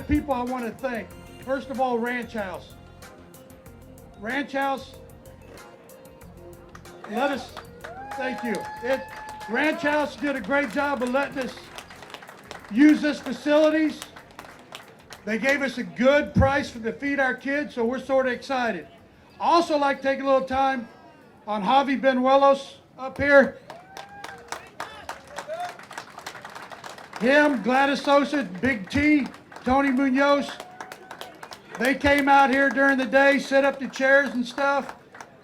people I want to thank. First of all, Ranch House. Ranch House, thank you. Ranch House did a great job of letting us use this facilities. They gave us a good price to feed our kids, so we're sort of excited. I also like to take a little time on Javi Benuelos up here. Him, Gladys Sosa, Big T, Tony Munoz. They came out here during the day, set up the chairs and stuff.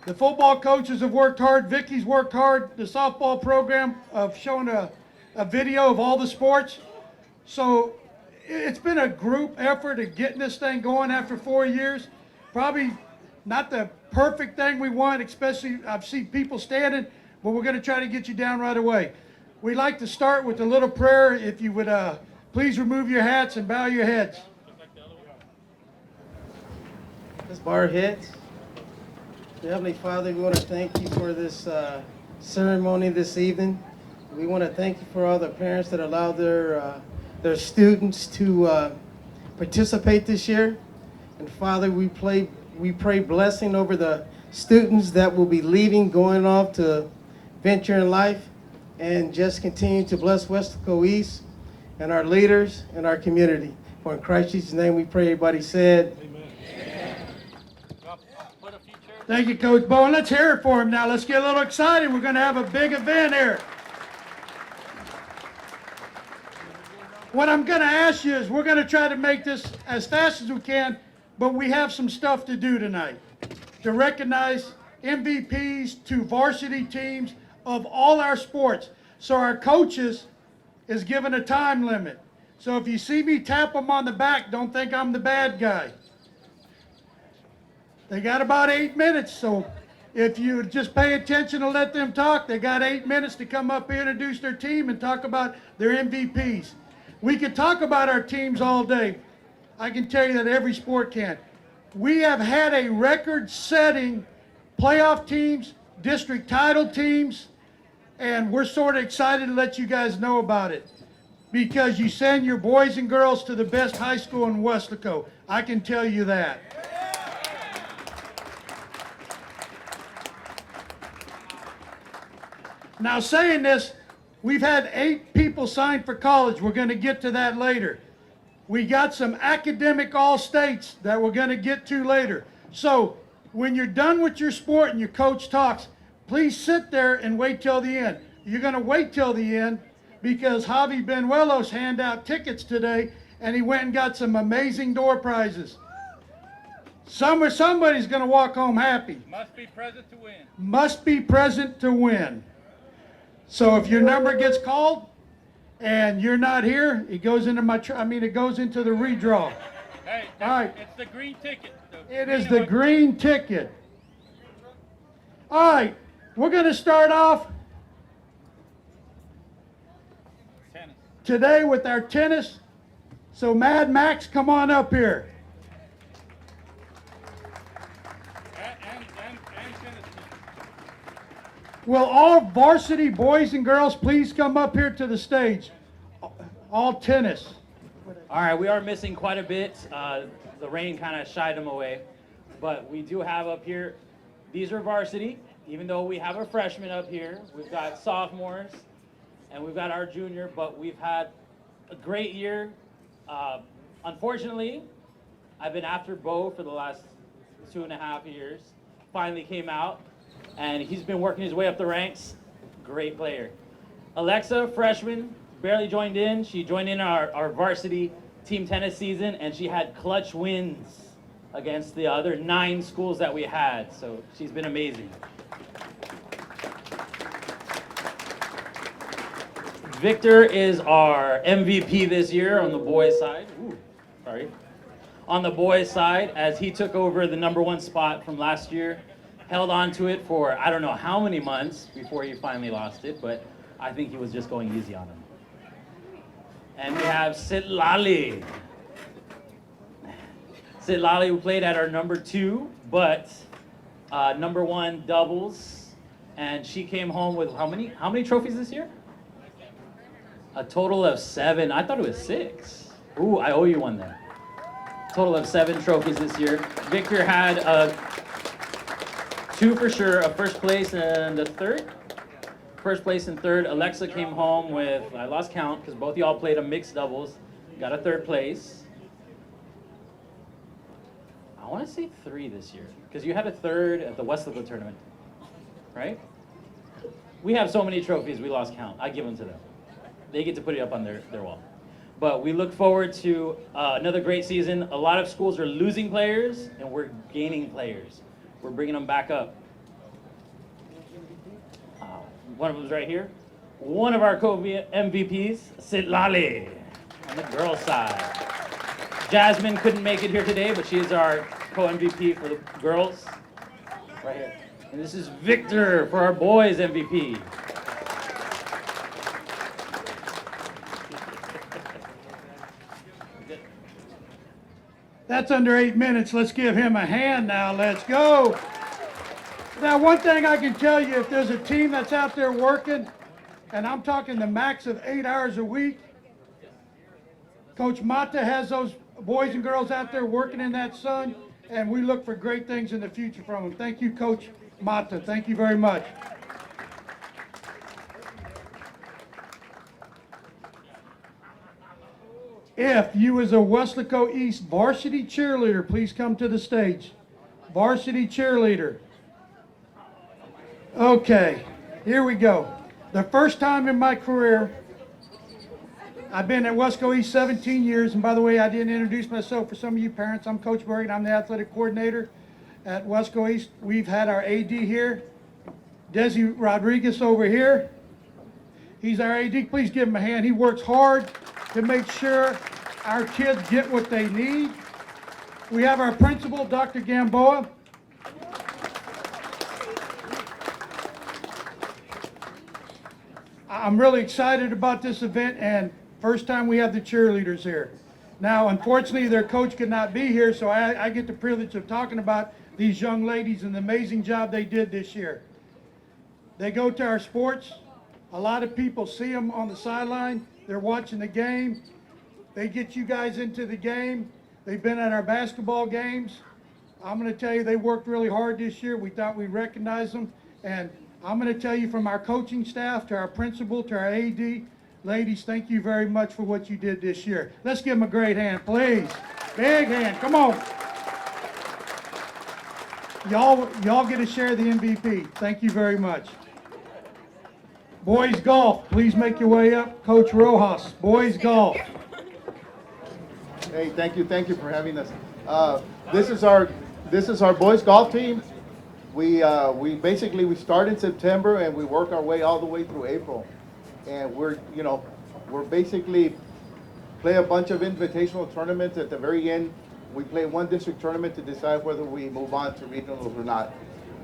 The football coaches have worked hard. Vicky's worked hard. The softball program of showing a video of all the sports. So it's been a group effort of getting this thing going after 4 years. Probably not the perfect thing we want, especially I've seen people standing, but we're going to try to get you down right away. We'd like to start with a little prayer. If you would please remove your hats and bow your heads. Let's bow our heads. Heavenly Father, we want to thank you for this ceremony this evening. We want to thank you for all the parents that allowed their students to participate this year. And Father, we pray blessing over the students that will be leaving, going off to venture in life, and just continue to bless Weslaco East and our leaders and our community. For in Christ Jesus' name we pray. Everybody said, Amen. Thank you, Coach Bowen. Let's hear it for him now. Let's get a little excited. We're going to have a big event here. What I'm going to ask you is we're going to try to make this as fast as we can, but we have some stuff to do tonight to recognize MVPs to varsity teams of all our sports. So our coaches is given a time limit. So if you see me tap them on the back, don't think I'm the bad guy. They got about 8 minutes, so if you just pay attention and let them talk, they got 8 minutes to come up here, introduce their team, and talk about their MVPs. We could talk about our teams all day. I can tell you that every sport can. We have had a record-setting playoff teams, district title teams, and we're sort of excited to let you guys know about it because you send your boys and girls to the best high school in Weslaco. I can tell you that. Now, saying this, we've had 8 people sign for college. We're going to get to that later. We got some academic all-states that we're going to get to later. So when you're done with your sport and your coach talks, please sit there and wait till the end. You're going to wait till the end because Javi Benuelos handed out tickets today, and he went and got some amazing door prizes. Somebody's going to walk home happy. Must be present to win. Must be present to win. So if your number gets called and you're not here, it goes into it goes into the redraw. Hey, all right. It's the green ticket. It is the green ticket. All right, we're going to start off Tennis. today with our tennis. So Mad Max, come on up here. And tennis. Will all varsity boys and girls please come up here to the stage? All tennis. All right, we are missing quite a bit. The rain kind of shied them away. But we do have up here, these are varsity, even though we have a freshman up here. We've got sophomores, and we've got our junior, but we've had a great year. Unfortunately, I've been after Bo for the last 2.5 years. Finally came out, and he's been working his way up the ranks. Great player. Alexa, freshman, barely joined in. She joined in our varsity team tennis season, and she had clutch wins against the other 9 schools that we had. So she's been amazing. Victor is our MVP this year on the boys' side. On the boys' side, as he took over the #1 spot from last year, held on to it for I don't know how many months before he finally lost it, but I think he was just going easy on him. And we have Sitlali. Sitlali, who played at our #2, but #1 doubles, and she came home with how many trophies this year? A total of 7. I thought it was 6. Ooh, I owe you one then. Total of 7 trophies this year. Victor had 2 for sure, a first place and a third. First place and third. Alexa came home with, I lost count because both y'all played a mixed doubles, got a third place. I want to say 3 this year because you had a third at the Weslaco tournament, right? We have so many trophies, we lost count. I give them to them. They get to put it up on their wall. But we look forward to another great season. A lot of schools are losing players, and we're gaining players. We're bringing them back up. One of them's right here. One of our co-MVPs, Sitlali, on the girls' side. Jasmine couldn't make it here today, but she is our co-MVP for the girls. Right here. And this is Victor for our boys' MVP. That's under 8 minutes. Let's give him a hand now. Let's go. Now, one thing I can tell you, if there's a team that's out there working, and I'm talking the max of 8 hours a week, Coach Mata has those boys and girls out there working in that sun, and we look for great things in the future from them. Thank you, Coach Mata. Thank you very much. If you as a Weslaco East varsity cheerleader, please come to the stage. Varsity cheerleader. Okay, here we go. The first time in my career, I've been at Weslaco East 17 years, and by the way, I didn't introduce myself for some of you parents. I'm Coach Bergen, I'm the athletic coordinator at Weslaco East. We've had our AD here, Desi Rodriguez over here. He's our AD, please give him a hand. He works hard to make sure our kids get what they need. We have our principal, Dr. Gamboa. I'm really excited about this event, and first time we have the cheerleaders here. Now, unfortunately, their coach could not be here, so I get the privilege of talking about these young ladies and the amazing job they did this year. They go to our sports. A lot of people see them on the sideline. They're watching the game. They get you guys into the game. They've been at our basketball games. I'm going to tell you, they worked really hard this year. We thought we'd recognize them. And I'm going to tell you, from our coaching staff to our principal to our AD, ladies, thank you very much for what you did this year. Let's give them a great hand, please. Big hand. Come on. Y'all get to share the MVP. Thank you very much. Boys golf, please make your way up. Coach Rojas, boys golf. Hey, thank you for having us. This is our boys golf team. We start in September and we work our way all the way through April, and we're basically play a bunch of invitational tournaments. At the very end, we play one district tournament to decide whether we move on to regionals or not.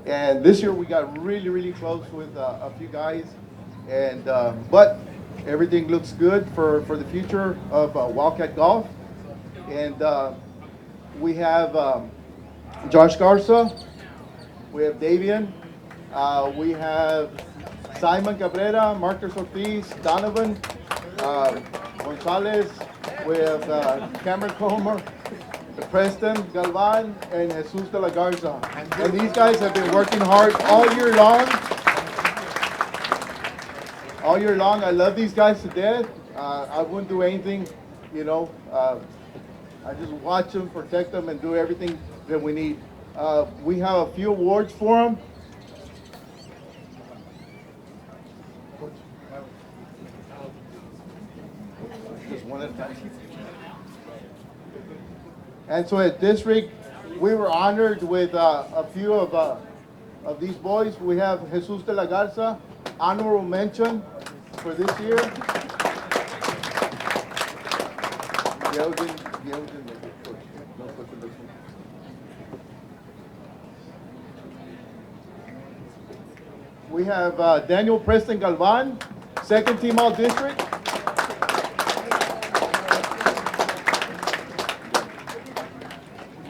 And this year we got really close with a few guys, and but everything looks good for the future of Wildcat Golf. And we have Josh Garza, we have Davian, we have Simon Cabrera, Marcus Ortiz, Donovan, Gonzalez, we have Cameron Comer, Preston Galvan, and Jesus de la Garza. And these guys have been working hard all year long. All year long. I love these guys to death. I wouldn't do anything, I just watch them, protect them, and do everything that we need. We have a few awards for them. Just one at a time. And so at district, we were honored with a few of these boys. We have Jesus de la Garza, honorable mention for this year. We have Daniel Preston Galvan, second team all district.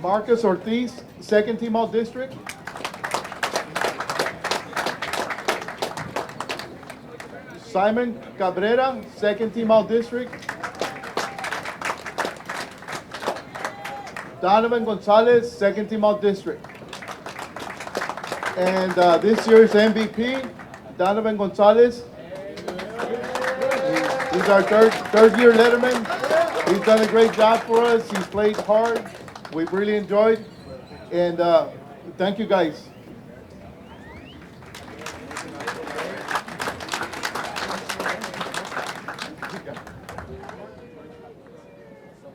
Marcus Ortiz, second team all district. Simon Cabrera, second team all district. Donovan Gonzalez, second team all district. And this year's MVP, Donovan Gonzalez. He's our third year letterman. He's done a great job for us. He's played hard. We've really enjoyed. And thank you guys.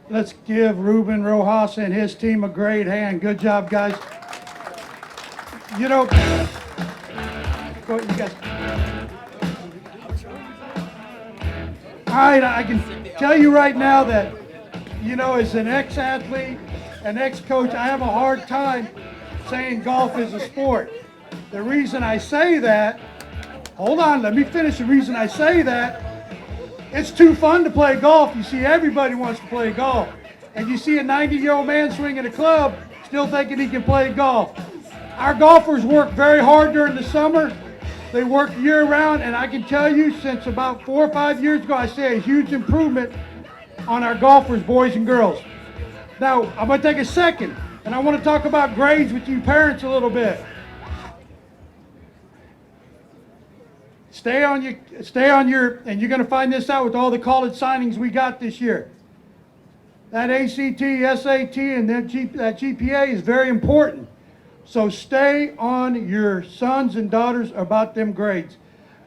Let's give Ruben Rojas and his team a great hand. Good job, guys. You know, go, you guys. All right, I can tell you right now that, you know, as an ex-athlete, an ex-coach, I have a hard time saying golf is a sport. The reason I say that, hold on, let me finish. The reason I say that, it's too fun to play golf. You see, everybody wants to play golf. And you see a 90-year-old man swinging a club, still thinking he can play golf. Our golfers work very hard during the summer. They work year-round, and I can tell you, since about 4 or 5 years ago, I see a huge improvement on our golfers, boys and girls. Now, I'm going to take a second, and I want to talk about grades with you parents a little bit. Stay on your, and you're going to find this out with all the college signings we got this year. That ACT, SAT, and that GPA is very important. So stay on your sons and daughters about them grades.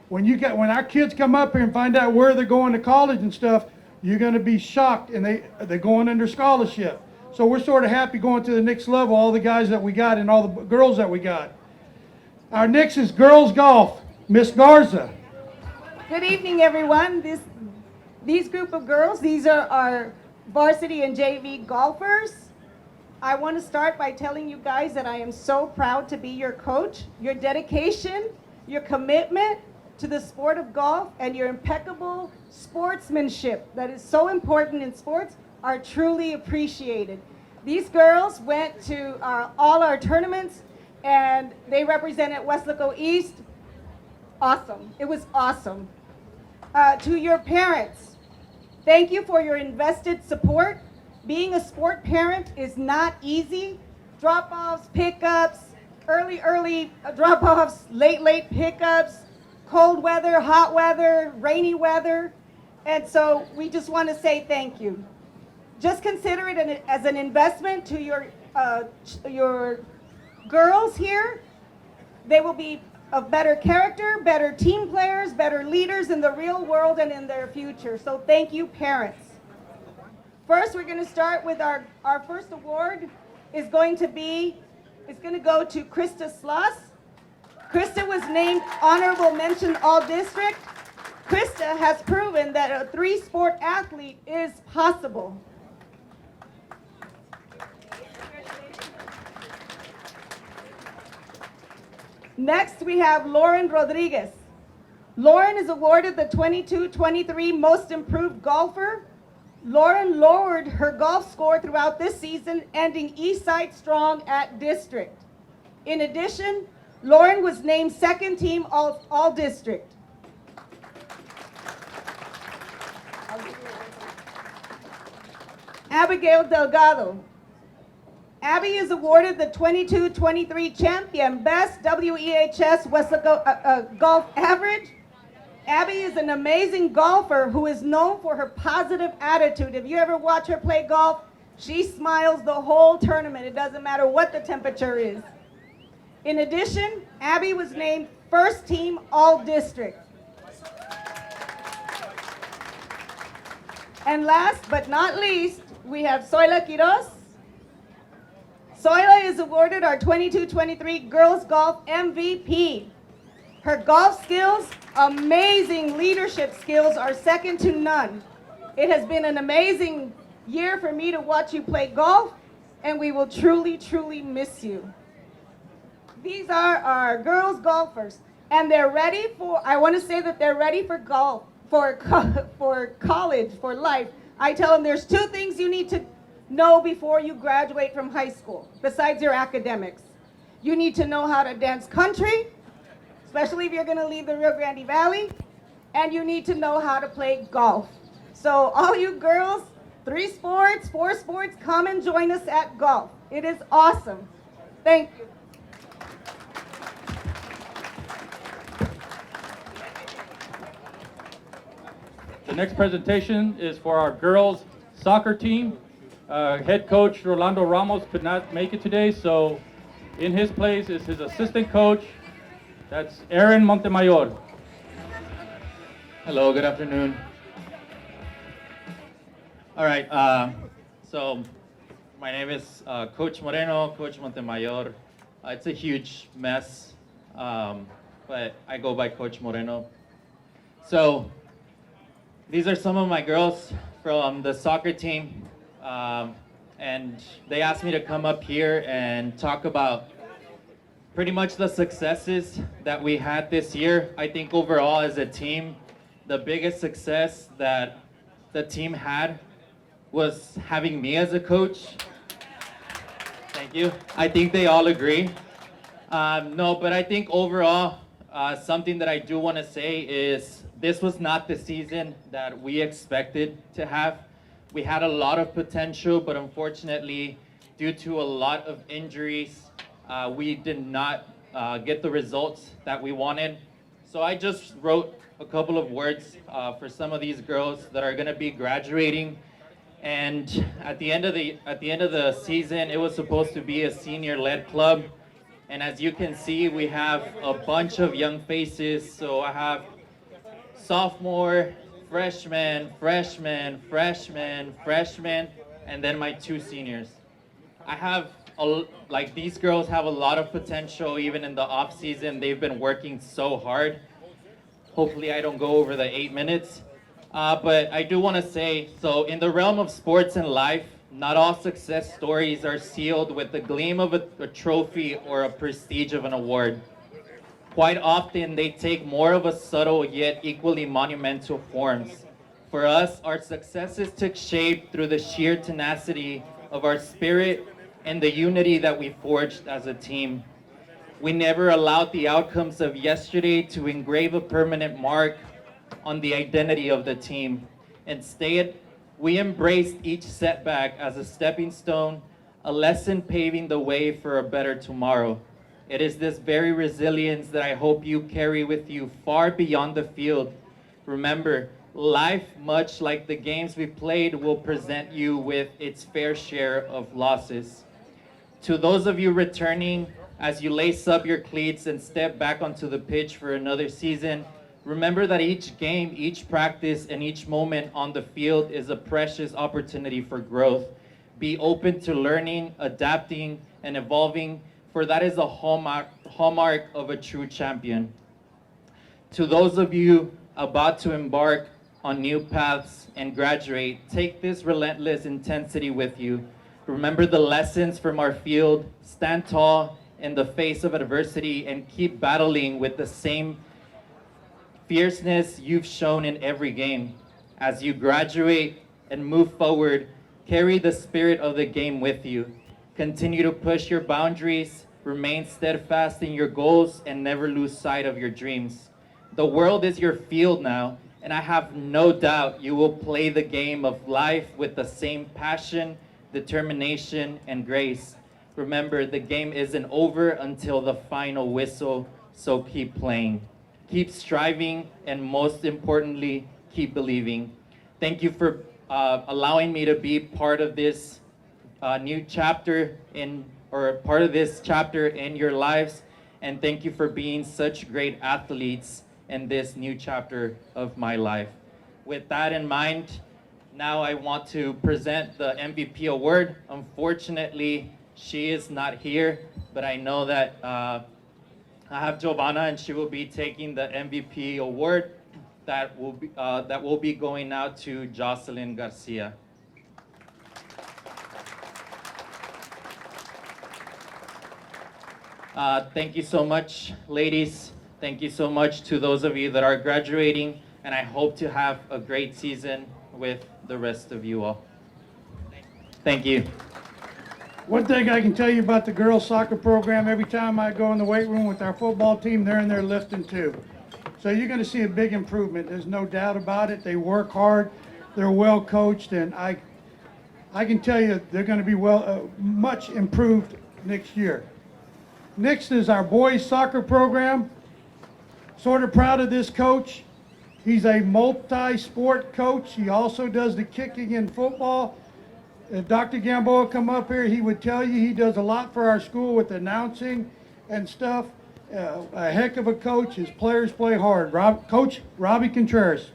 When our kids come up here and find out where they're going to college and stuff, you're going to be shocked, and they're going under scholarship. So we're sort of happy going to the next level, all the guys that we got and all the girls that we got. Our next is girls golf. Miss Garza. Good evening, everyone. These group of girls, these are our varsity and JV golfers. I want to start by telling you guys that I am so proud to be your coach. Your dedication, your commitment to the sport of golf, and your impeccable sportsmanship that is so important in sports are truly appreciated. These girls went to all our tournaments, and they represented Weslaco East. Awesome. It was awesome. To your parents, thank you for your invested support. Being a sport parent is not easy. Drop-offs, pickups, early drop-offs, late pickups, cold weather, hot weather, rainy weather. And so we just want to say thank you. Just consider it as an investment to your girls here. They will be of better character, better team players, better leaders in the real world and in their future. So thank you, parents. First, we're going to start with our first award is going to go to Krista Sloss. Krista was named Honorable Mention All District. Krista has proven that a 3-sport athlete is possible. Next, we have Lauren Rodriguez. Lauren is awarded the 22-23 Most Improved Golfer. Lauren lowered her golf score throughout this season, ending Eastside strong at district. In addition, Lauren was named second team all district. Abigail Delgado. Abby is awarded the 22-23 champion best WEHS Weslaco golf average. Abby is an amazing golfer who is known for her positive attitude. If you ever watch her play golf, she smiles the whole tournament. It doesn't matter what the temperature is. In addition, Abby was named first team all district. And last but not least, we have Zoila Quiroz. Zoila is awarded our 22-23 Girls Golf MVP. Her golf skills, amazing leadership skills are second to none. It has been an amazing year for me to watch you play golf, and we will truly, truly miss you. These are our girls golfers, and they're ready for, I want to say that they're ready for golf, for college, for life. I tell them there's 2 things you need to know before you graduate from high school, besides your academics. You need to know how to dance country, especially if you're going to leave the Rio Grande Valley, and you need to know how to play golf. So all you girls, 3 sports, 4 sports, come and join us at golf. It is awesome. Thank you. The next presentation is for our girls soccer team. Head coach Rolando Ramos could not make it today, so in his place is his assistant coach. That's Aaron Montemayor. Hello, good afternoon. All right, so my name is Coach Moreno, Coach Montemayor. It's a huge mess, but I go by Coach Moreno. So these are some of my girls from the soccer team, and they asked me to come up here and talk about pretty much the successes that we had this year. I think overall as a team, the biggest success that the team had was having me as a coach. Thank you. I think they all agree. No, but I think overall, something that I do want to say is this was not the season that we expected to have. We had a lot of potential, but unfortunately, due to a lot of injuries, we did not get the results that we wanted. So I just wrote a couple of words for some of these girls that are going to be graduating. And at the end of the season, it was supposed to be a senior-led club. And as you can see, we have a bunch of young faces. So I have sophomore, freshman, and then my 2 seniors. I have these girls have a lot of potential. Even in the off season, they've been working so hard. Hopefully I don't go over the 8 minutes. But I do want to say, so in the realm of sports and life, not all success stories are sealed with the gleam of a trophy or a prestige of an award. Quite often, they take more of a subtle yet equally monumental forms. For us, our successes took shape through the sheer tenacity of our spirit and the unity that we forged as a team. We never allowed the outcomes of yesterday to engrave a permanent mark on the identity of the team. Instead, we embraced each setback as a stepping stone, a lesson paving the way for a better tomorrow. It is this very resilience that I hope you carry with you far beyond the field. Remember, life, much like the games we played, will present you with its fair share of losses. To those of you returning, as you lace up your cleats and step back onto the pitch for another season, remember that each game, each practice, and each moment on the field is a precious opportunity for growth. Be open to learning, adapting, and evolving, for that is a hallmark of a true champion. To those of you about to embark on new paths and graduate, take this relentless intensity with you. Remember the lessons from our field, stand tall in the face of adversity, and keep battling with the same fierceness you've shown in every game. As you graduate and move forward, carry the spirit of the game with you. Continue to push your boundaries, remain steadfast in your goals, and never lose sight of your dreams. The world is your field now, and I have no doubt you will play the game of life with the same passion, determination, and grace. Remember, the game isn't over until the final whistle, so keep playing. Keep striving, and most importantly, keep believing. Thank you for allowing me to be part of this new chapter part of this chapter in your lives, and thank you for being such great athletes in this new chapter of my life. With that in mind, now I want to present the MVP award. Unfortunately, she is not here, but I know that I have Giovanna, and she will be taking the MVP award that will be going out to Jocelyn Garcia. Thank you so much, ladies. Thank you so much to those of you that are graduating, and I hope to have a great season with the rest of you all. Thank you. One thing I can tell you about the girls soccer program, every time I go in the weight room with our football team, they're in there lifting too. So you're going to see a big improvement. There's no doubt about it. They work hard. They're well coached, and I I can tell you they're going to be much improved next year. Next is our boys soccer program. Sort of proud of this coach. He's a multi-sport coach. He also does the kicking in football. If Dr. Gamboa come up here, he would tell you he does a lot for our school with announcing and stuff. A heck of a coach. His players play hard. Coach Robbie Contreras.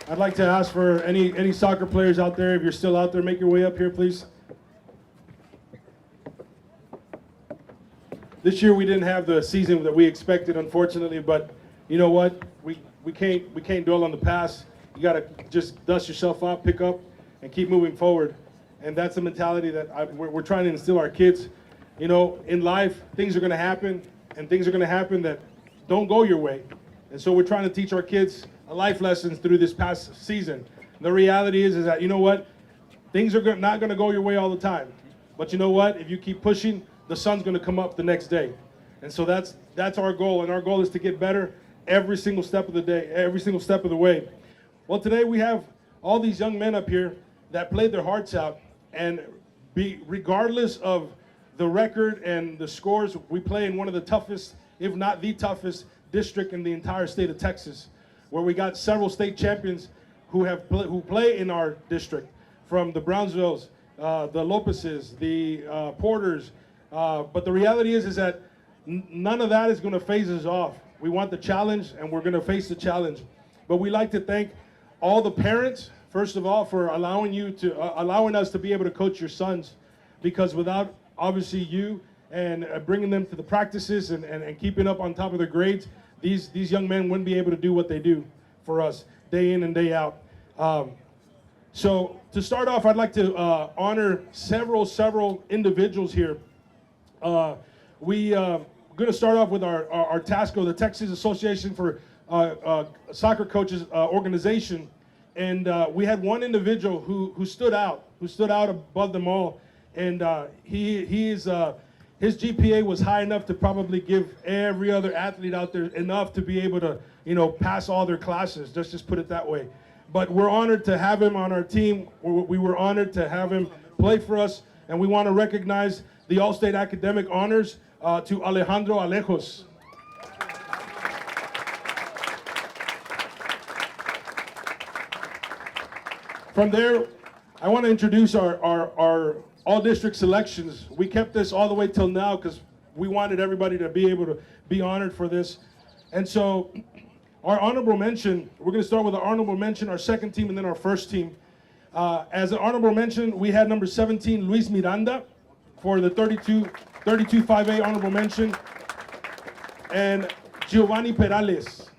I'd like to ask for any soccer players out there, if you're still out there, make your way up here, please. This year we didn't have the season that we expected, unfortunately, but you know what? We can't dwell on the past. You got to just dust yourself off, pick up, and keep moving forward. And that's the mentality that we're trying to instill our kids. You know, in life, things are going to happen, and things are going to happen that don't go your way. And so we're trying to teach our kids life lessons through this past season. The reality is that, you know what? Things are not going to go your way all the time. But you know what? If you keep pushing, the sun's going to come up the next day. And so that's our goal. And our goal is to get better every single step of the day, every single step of the way. Well, today we have all these young men up here that played their hearts out. And regardless of the record and the scores, we play in one of the toughest, if not the toughest, district in the entire state of Texas, where we got several state champions who play in our district, from the Brownsvilles, the Lopez's, the Porters. But the reality is that none of that is going to phase us off. We want the challenge, and we're going to face the challenge. But we like to thank all the parents, first of all, for allowing us to be able to coach your sons, because without obviously you and bringing them to the practices and keeping up on top of their grades, these young men wouldn't be able to do what they do for us day in and day out. So to start off, I'd like to honor several individuals here. We're going to start off with our TASCO, the Texas Association for Soccer Coaches organization. And we had one individual who stood out above them all. And his GPA was high enough to probably give every other athlete out there enough to be able to, pass all their classes. Let's just put it that way. But we're honored to have him on our team. We were honored to have him play for us. And we want to recognize the All-State Academic Honors to Alejandro Alejos. From there, I want to introduce our all-district selections. We kept this all the way till now because we wanted everybody to be able to be honored for this. And so our honorable mention, we're going to start with our honorable mention, our second team, and then our first team. As an honorable mention, we had number 17, Luis Miranda, for the 32-5A honorable mention, and Giovanni Perales.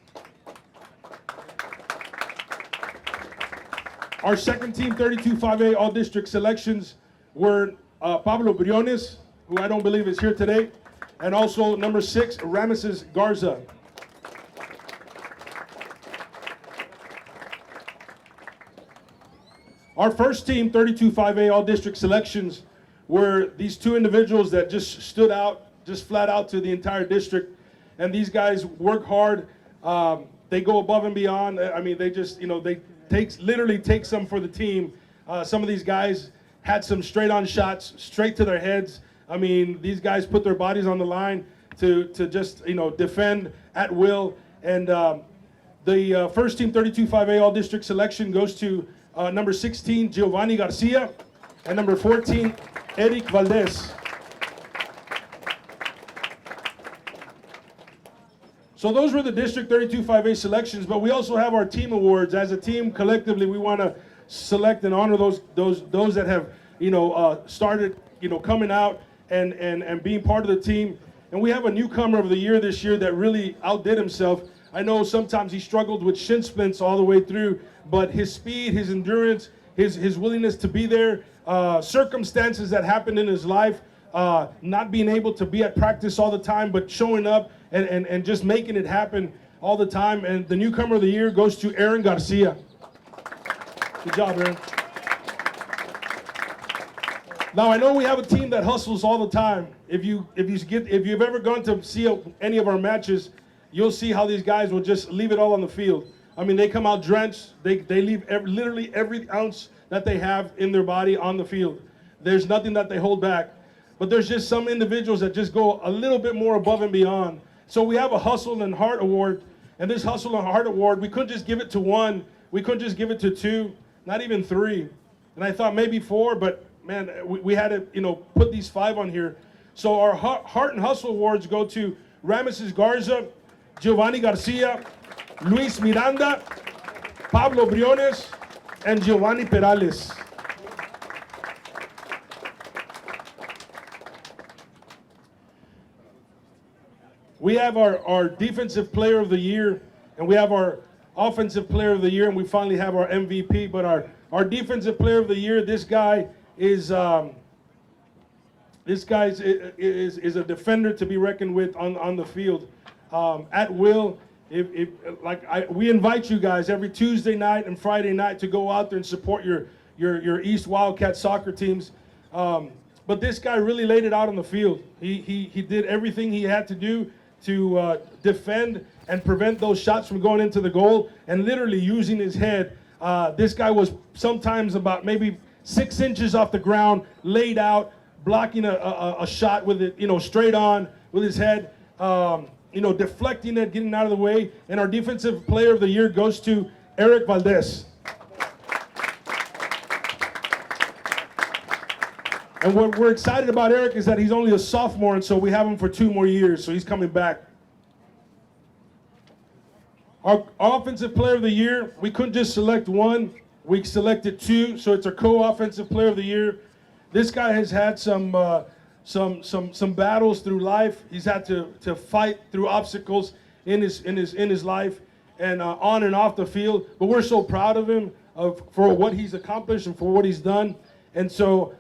Our second team, 32-5A all-district selections, were Pablo Briones, who I don't believe is here today, and also number 6, Rameses Garza. Our first team, 32-5A all-district selections, were these two individuals that just stood out, just flat out to the entire district. And these guys work hard. They go above and beyond. I mean, they just, they literally take some for the team. Some of these guys had some straight-on shots, straight to their heads. I mean, these guys put their bodies on the line to just, defend at will. And the first team, 32-5A all-district selection goes to number 16, Giovanni Garcia, and number 14, Eric Valdez. So those were the District 32-5A selections, but we also have our team awards. As a team, collectively, we want to select and honor those that have, started, coming out and being part of the team. And we have a newcomer of the year this year that really outdid himself. I know sometimes he struggled with shin splints all the way through, but his speed, his endurance, his willingness to be there, circumstances that happened in his life, not being able to be at practice all the time, but showing up and just making it happen all the time. And the newcomer of the year goes to Aaron Garcia. Good job, Aaron. Now I know we have a team that hustles all the time. If you've ever gone to see any of our matches, you'll see how these guys will just leave it all on the field. I mean, they come out drenched. They leave literally every ounce that they have in their body on the field. There's nothing that they hold back. But there's just some individuals that just go a little bit more above and beyond. So we have a Hustle and Heart Award, and this Hustle and Heart Award, we couldn't just give it to one, we couldn't just give it to two, not even three. And I thought maybe four, but man, we had to, put these 5 on here. So our Heart and Hustle Awards go to Ramesses Garza, Giovanni Garcia, Luis Miranda, Pablo Briones, and Giovanni Perales. We have our Defensive Player of the Year, and we have our Offensive Player of the Year, and we finally have our MVP. But our Defensive Player of the Year, this guy is a defender to be reckoned with on the field, at will. We invite you guys every Tuesday night and Friday night to go out there and support your East Wildcat soccer teams. But this guy really laid it out on the field. He did everything he had to do to defend and prevent those shots from going into the goal, and literally using his head. This guy was sometimes about maybe 6 inches off the ground, laid out, blocking a shot with it, straight on with his head, deflecting it, getting out of the way. And our Defensive Player of the Year goes to Eric Valdez. And what we're excited about Eric is that he's only a sophomore, and so we have him for 2 more years, so he's coming back. Our Offensive Player of the Year, we couldn't just select one, we selected 2, so it's our co-offensive player of the year. This guy has had some battles through life. He's had to fight through obstacles in his life, and on and off the field. But we're so proud of him for what he's accomplished and for what he's done. And so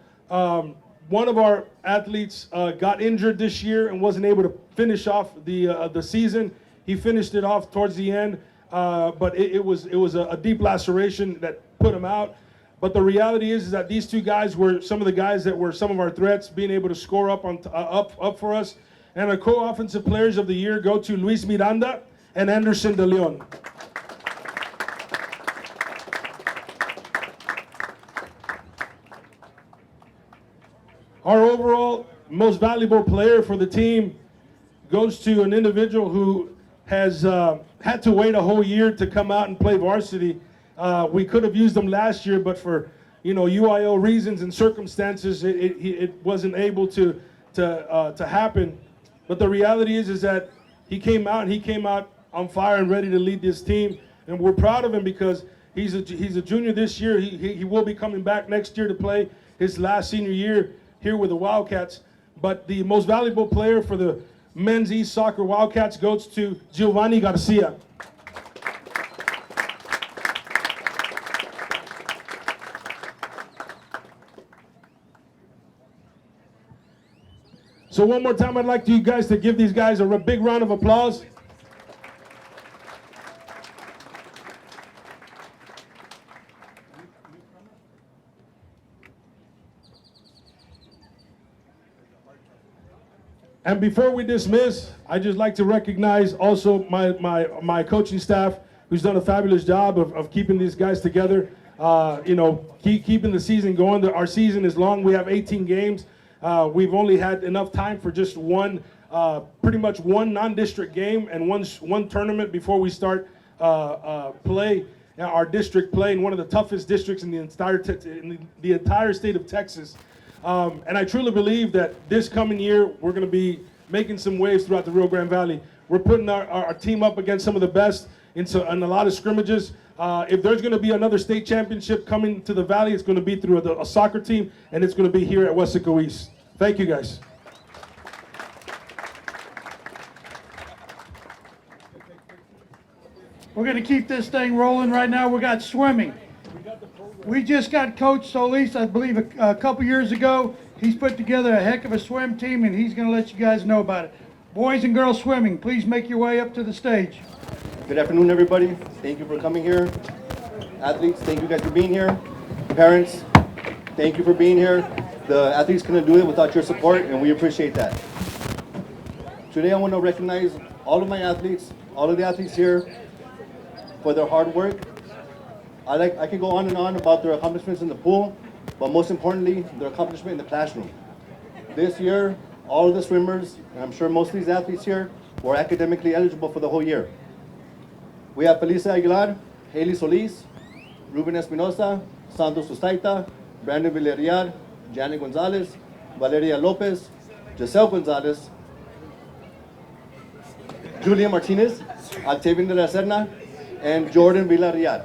one of our athletes got injured this year and wasn't able to finish off the season. He finished it off towards the end, but it was a deep laceration that put him out. But the reality is that these 2 guys were some of the guys that were some of our threats, being able to score up for us. And our co-offensive players of the year go to Luis Miranda and Anderson De Leon. Our overall most valuable player for the team goes to an individual who has had to wait a whole year to come out and play varsity. We could have used him last year, but for UIO reasons and circumstances, it wasn't able to happen. But the reality is that he came out on fire and ready to lead this team, and we're proud of him because he's a junior this year. He will be coming back next year to play his last senior year here with the Wildcats. But the most valuable player for the men's East Soccer Wildcats goes to Giovanni Garcia. So one more time, I'd like you guys to give these guys a big round of applause. And before we dismiss, I'd just like to recognize also my coaching staff, who's done a fabulous job of keeping these guys together, keeping the season going. Our season is long. We have 18 games. We've only had enough time for just pretty much one non-district game and one tournament before we start our district play in one of the toughest districts in the entire state of Texas. And I truly believe that this coming year, we're going to be making some waves throughout the Rio Grande Valley. We're putting our team up against some of the best in a lot of scrimmages. If there's going to be another state championship coming to the Valley, it's going to be through a soccer team, and it's going to be here at Weslaco East. Thank you, guys. We're going to keep this thing rolling right now. We got swimming. We just got Coach Solis, I believe, a couple years ago. He's put together a heck of a swim team, and he's going to let you guys know about it. Boys and girls swimming, please make your way up to the stage. Good afternoon, everybody. Thank you for coming here. Athletes, thank you guys for being here. Parents, thank you for being here. The athletes couldn't do it without your support, and we appreciate that. Today, I want to recognize all of my athletes, all of the athletes here, for their hard work, I can go on and on about their accomplishments in the pool, but most importantly, their accomplishment in the classroom. This year, all of the swimmers, and I'm sure most of these athletes here, were academically eligible for the whole year. We have Felicia Aguilar, Haley Solis, Ruben Espinosa, Santos Sustaita, Brandon Villarreal, Janet Gonzalez, Valeria Lopez, Giselle Gonzalez, Julia Martinez, Octavian de la Serna, and Jordan Villarreal.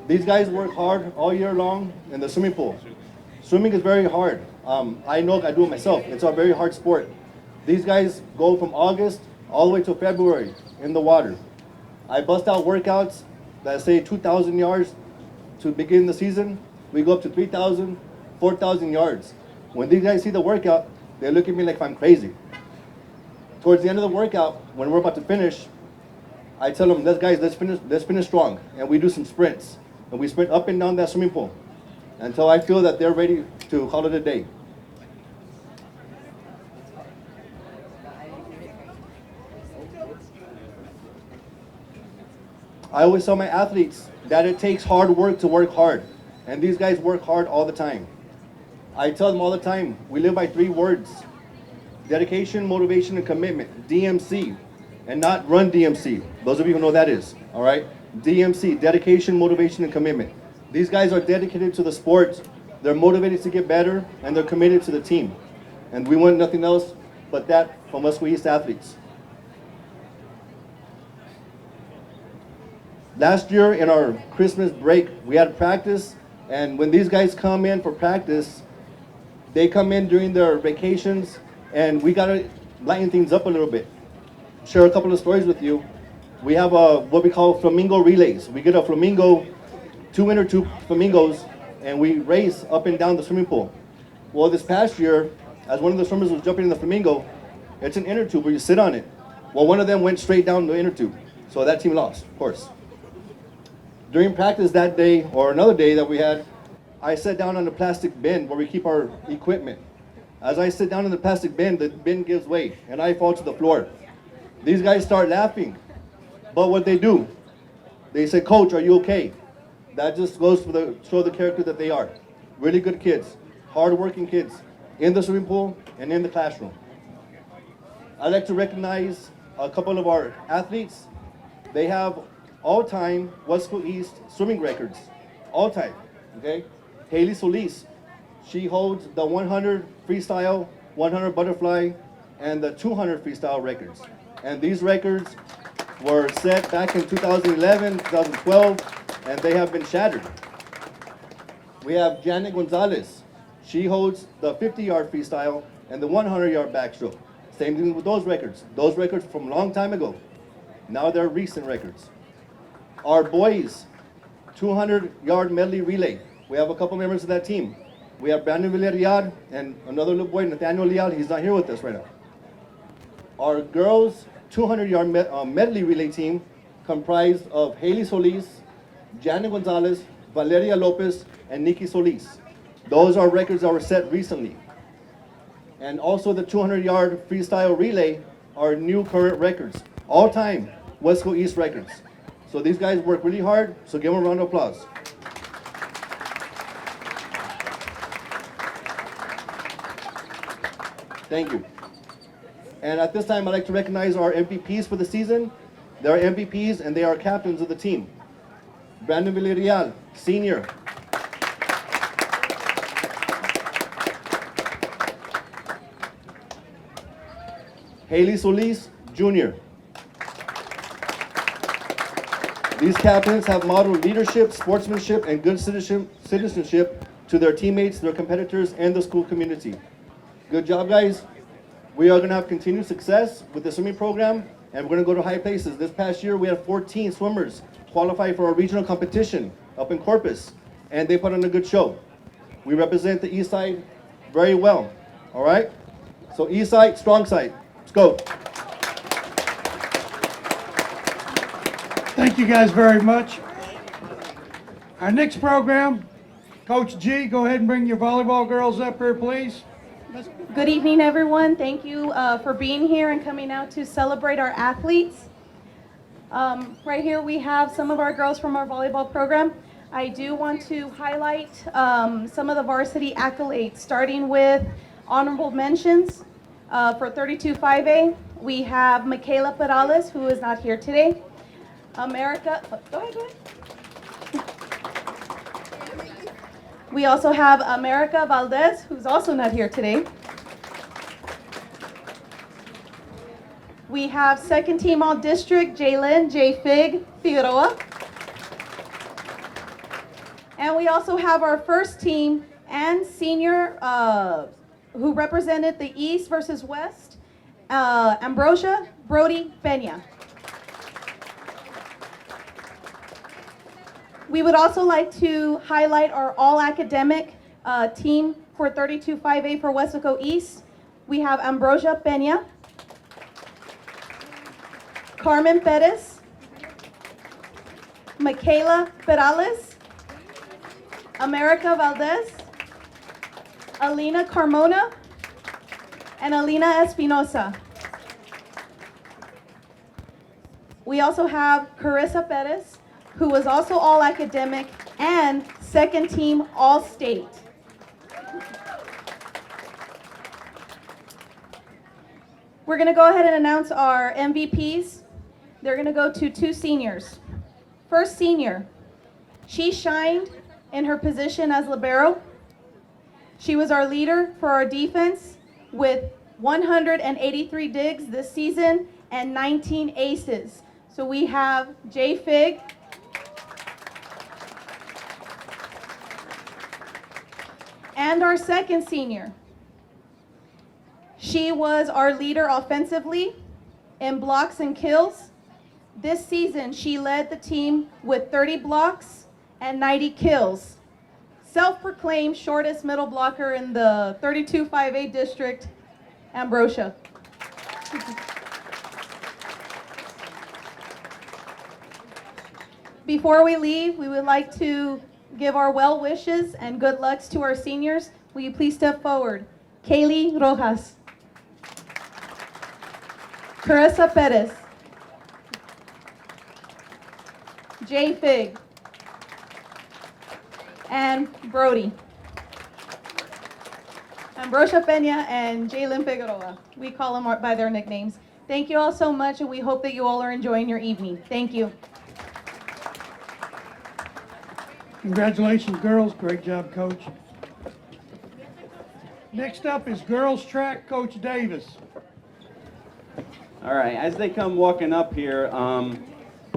These guys work hard all year long in the swimming pool. Swimming is very hard. I know, I do it myself. It's a very hard sport. These guys go from August all the way to February in the water. I bust out workouts that say 2,000 yards to begin the season. We go up to 3,000, 4,000 yards. When these guys see the workout, they look at me like I'm crazy. Towards the end of the workout, when we're about to finish, I tell them, let's finish strong. And we do some sprints. And we sprint up and down that swimming pool until I feel that they're ready to call it a day. I always tell my athletes that it takes hard work to work hard. And these guys work hard all the time. I tell them all the time, we live by 3 words: dedication, motivation, and commitment, DMC, and not run DMC. Those of you who know what that is, all right? DMC, dedication, motivation, and commitment. These guys are dedicated to the sport, they're motivated to get better, and they're committed to the team. And we want nothing else but that from Weslaco East athletes. Last year in our Christmas break, we had practice, and when these guys come in for practice, they come in during their vacations, and we gotta lighten things up a little bit. Share a couple of stories with you. We have what we call flamingo relays. We get a flamingo, 2 inner tube flamingos, and we race up and down the swimming pool. Well, this past year, as one of the swimmers was jumping in the flamingo, it's an inner tube where you sit on it. Well, one of them went straight down the inner tube, so that team lost, of course. During practice that day, or another day that we had, I sat down on the plastic bin where we keep our equipment. As I sit down in the plastic bin, the bin gives way, and I fall to the floor. These guys start laughing, but what they do, they say, "Coach, are you okay?" That just goes to show the character that they are. Really good kids, hard-working kids, in the swimming pool and in the classroom. I'd like to recognize a couple of our athletes. They have all-time Weslaco East swimming records, all-time, okay? Haley Solis, she holds the 100 freestyle, 100 butterfly, and the 200 freestyle records. And these records were set back in 2011, 2012, and they have been shattered. We have Janet Gonzalez. She holds the 50-yard freestyle and the 100-yard backstroke. Same thing with those records. Those records from a long time ago. Now they're recent records. Our boys, 200-yard medley relay. We have a couple members of that team. We have Brandon Villarreal and another little boy, Nathaniel Leal. He's not here with us right now. Our girls' 200-yard medley relay team comprised of Haley Solis, Janet Gonzalez, Valeria Lopez, and Nikki Solis. Those are records that were set recently. And also the 200-yard freestyle relay are new current records. All-time Weslaco East records. So these guys work really hard, so give them a round of applause. Thank you. And at this time, I'd like to recognize our MVPs for the season. They are MVPs and they are captains of the team. Brandon Villarreal, senior. Haley Solis, junior. These captains have modeled leadership, sportsmanship, and good citizenship to their teammates, their competitors, and the school community. Good job, guys. We are going to have continued success with the swimming program, and we're going to go to high places. This past year, we had 14 swimmers qualify for a regional competition up in Corpus, and they put on a good show. We represent the East Side very well, all right? So East Side, strong side. Let's go. Thank you guys very much. Our next program, Coach G, go ahead and bring your volleyball girls up here, please. Good evening, everyone. Thank you for being here and coming out to celebrate our athletes. Right here we have some of our girls from our volleyball program. I do want to highlight some of the varsity accolades, starting with honorable mentions. For 32-5A, we have Michaela Perales, who is not here today. Go ahead. We also have America Valdez, who's also not here today. We have second team all district, Jalen J. Figueroa. And we also have our first team and senior who represented the East versus West, Ambrosia Brody Peña. We would also like to highlight our all-academic team for 32-5A for Weslaco East. We have Ambrosia Peña, Carmen Perez, Michaela Perales, America Valdez, Alina Carmona, and Alina Espinosa. We also have Carissa Perez, who was also all academic and second team all state. We're going to go ahead and announce our MVPs. They're going to go to two seniors. First senior, she shined in her position as libero. She was our leader for our defense with 183 digs this season and 19 aces. So we have Jay Fig, and our second senior. She was our leader offensively in blocks and kills. This season, she led the team with 30 blocks and 90 kills. Self-proclaimed shortest middle blocker in the 32-5A district, Ambrosia. Before we leave, we would like to give our well wishes and good lucks to our seniors. Will you please step forward? Kaylee Rojas, Carissa Perez, Jay Fig, and Brody. Ambrosia Peña and Jalen Figueroa. We call them by their nicknames. Thank you all so much, and we hope that you all are enjoying your evening. Thank you. Congratulations, girls. Great job, Coach. Next up is girls track, Coach Davis. All right, as they come walking up here,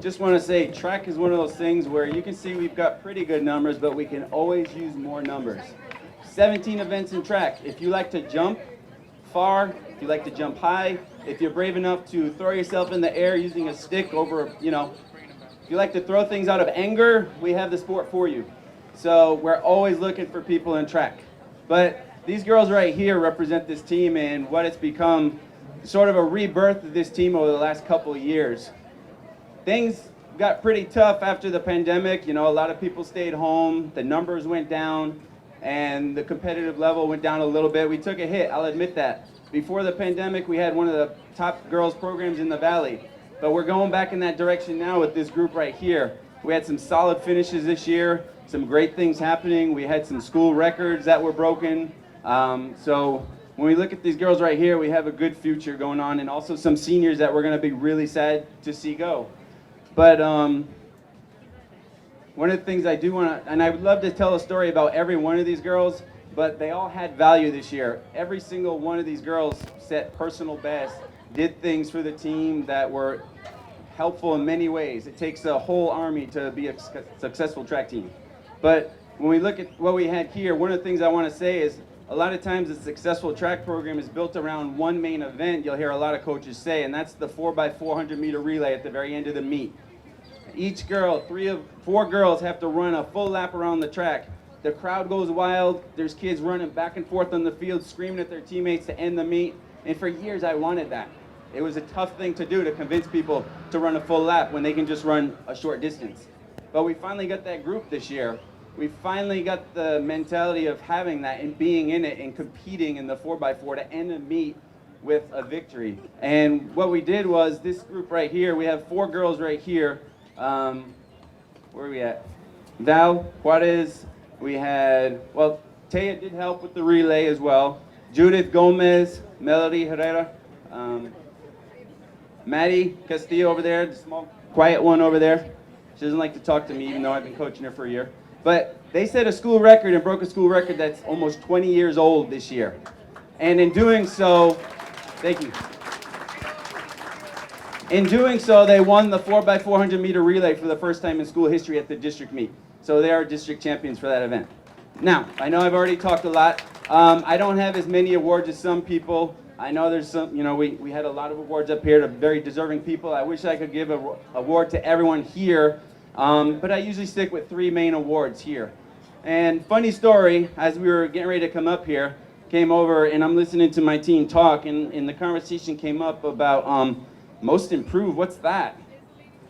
just want to say track is one of those things where you can see we've got pretty good numbers, but we can always use more numbers. 17 events in track. If you like to jump far, if you like to jump high, if you're brave enough to throw yourself in the air using a stick over, if you like to throw things out of anger, we have the sport for you. So we're always looking for people in track. But these girls right here represent this team and what it's become, sort of a rebirth of this team over the last couple of years. Things got pretty tough after the pandemic. A lot of people stayed home, the numbers went down, and the competitive level went down a little bit. We took a hit, I'll admit that. Before the pandemic, we had one of the top girls programs in the Valley. But we're going back in that direction now with this group right here. We had some solid finishes this year, some great things happening. We had some school records that were broken. So when we look at these girls right here, we have a good future going on, and also some seniors that we're going to be really sad to see go. But one of the things I do want to, and I would love to tell a story about every one of these girls, but they all had value this year. Every single one of these girls set personal best, did things for the team that were helpful in many ways. It takes a whole army to be a successful track team. But when we look at what we had here, one of the things I want to say is a lot of times a successful track program is built around one main event, you'll hear a lot of coaches say, and that's the 4x400 meter relay at the very end of the meet. Each girl, 4 girls have to run a full lap around the track. The crowd goes wild. There's kids running back and forth on the field, screaming at their teammates to end the meet. And for years, I wanted that. It was a tough thing to do, to convince people to run a full lap when they can just run a short distance. But we finally got that group this year. We finally got the mentality of having that and being in it and competing in the 4x4 to end the meet with a victory. And what we did was this group right here, we have 4 girls right here. Where are we at? Val Juarez. We had, well, Taya did help with the relay as well. Judith Gomez, Melody Herrera, Maddie Castillo over there, the small, quiet one over there. She doesn't like to talk to me, even though I've been coaching her for a year. But they set a school record and broke a school record that's almost 20 years old this year. And in doing so, thank you. In doing so, they won the 4x400 meter relay for the first time in school history at the district meet. So they are district champions for that event. Now, I know I've already talked a lot. I don't have as many awards as some people. I know there's some, you know, we had a lot of awards up here to very deserving people. I wish I could give an award to everyone here, but I usually stick with 3 main awards here. And funny story, as we were getting ready to come up here, came over and I'm listening to my team talk, and the conversation came up about most improved. What's that?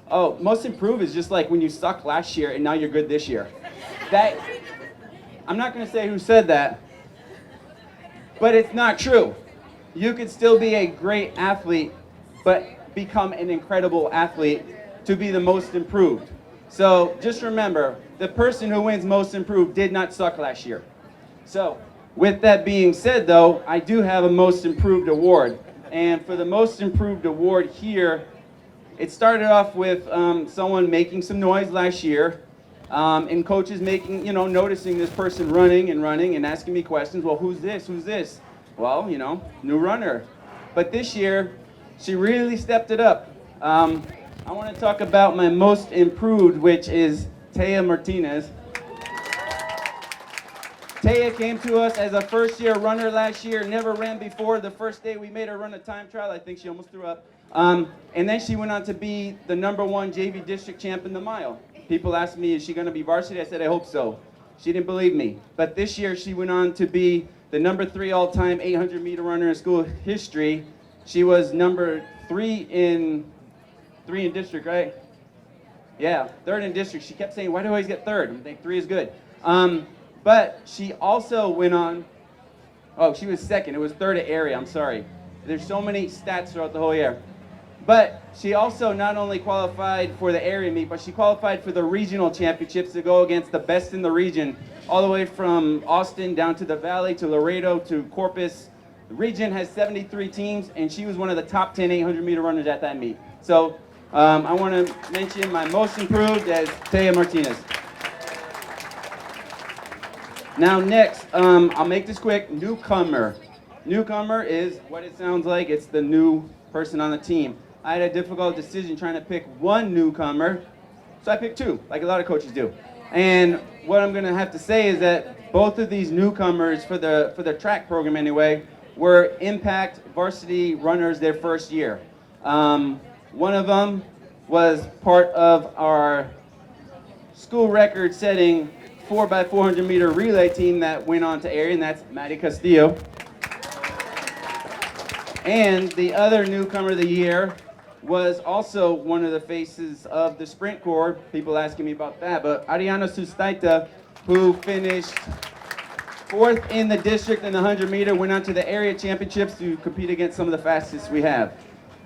Oh, most improved is just like when you sucked last year and now you're good this year. That, I'm not going to say who said that, but it's not true. You could still be a great athlete, but become an incredible athlete to be the most improved. So just remember, the person who wins most improved did not suck last year. So with that being said, though, I do have a most improved award. And for the most improved award here, it started off with someone making some noise last year, and coaches making, noticing this person running and asking me questions. Well, who's this? Who's this? Well, new runner. But this year, she really stepped it up. I want to talk about my most improved, which is Taya Martinez. Taya came to us as a first-year runner last year, never ran before. The first day we made her run a time trial, I think she almost threw up. And then she went on to be the #1 JV district champ in the mile. People asked me, is she going to be varsity? I said, I hope so. She didn't believe me. But this year she went on to be the #3 all-time 800-meter runner in school history. She was #3 in district, right? Yeah, 3rd in district. She kept saying, why do I always get 3rd? I think 3 is good. But she also went on, she was 2nd. It was 3rd at area, I'm sorry. There's so many stats throughout the whole year. But she also not only qualified for the area meet, but she qualified for the regional championships to go against the best in the region, all the way from Austin down to the Valley, to Laredo, to Corpus. The region has 73 teams, and she was one of the top 10 800-meter runners at that meet. So I want to mention my most improved as Taya Martinez. Now next, I'll make this quick, newcomer. Newcomer is what it sounds like. It's the new person on the team. I had a difficult decision trying to pick one newcomer, so I picked 2, like a lot of coaches do. And what I'm going to have to say is that both of these newcomers, for the track program anyway, were impact varsity runners their first year. One of them was part of our school record-setting 4x400 meter relay team that went on to area, and that's Maddie Castillo. And the other newcomer of the year was also one of the faces of the sprint corps. People asking me about that, but Ariana Sustaita, who finished 4th in the district in the 100 meter, went on to the area championships to compete against some of the fastest we have.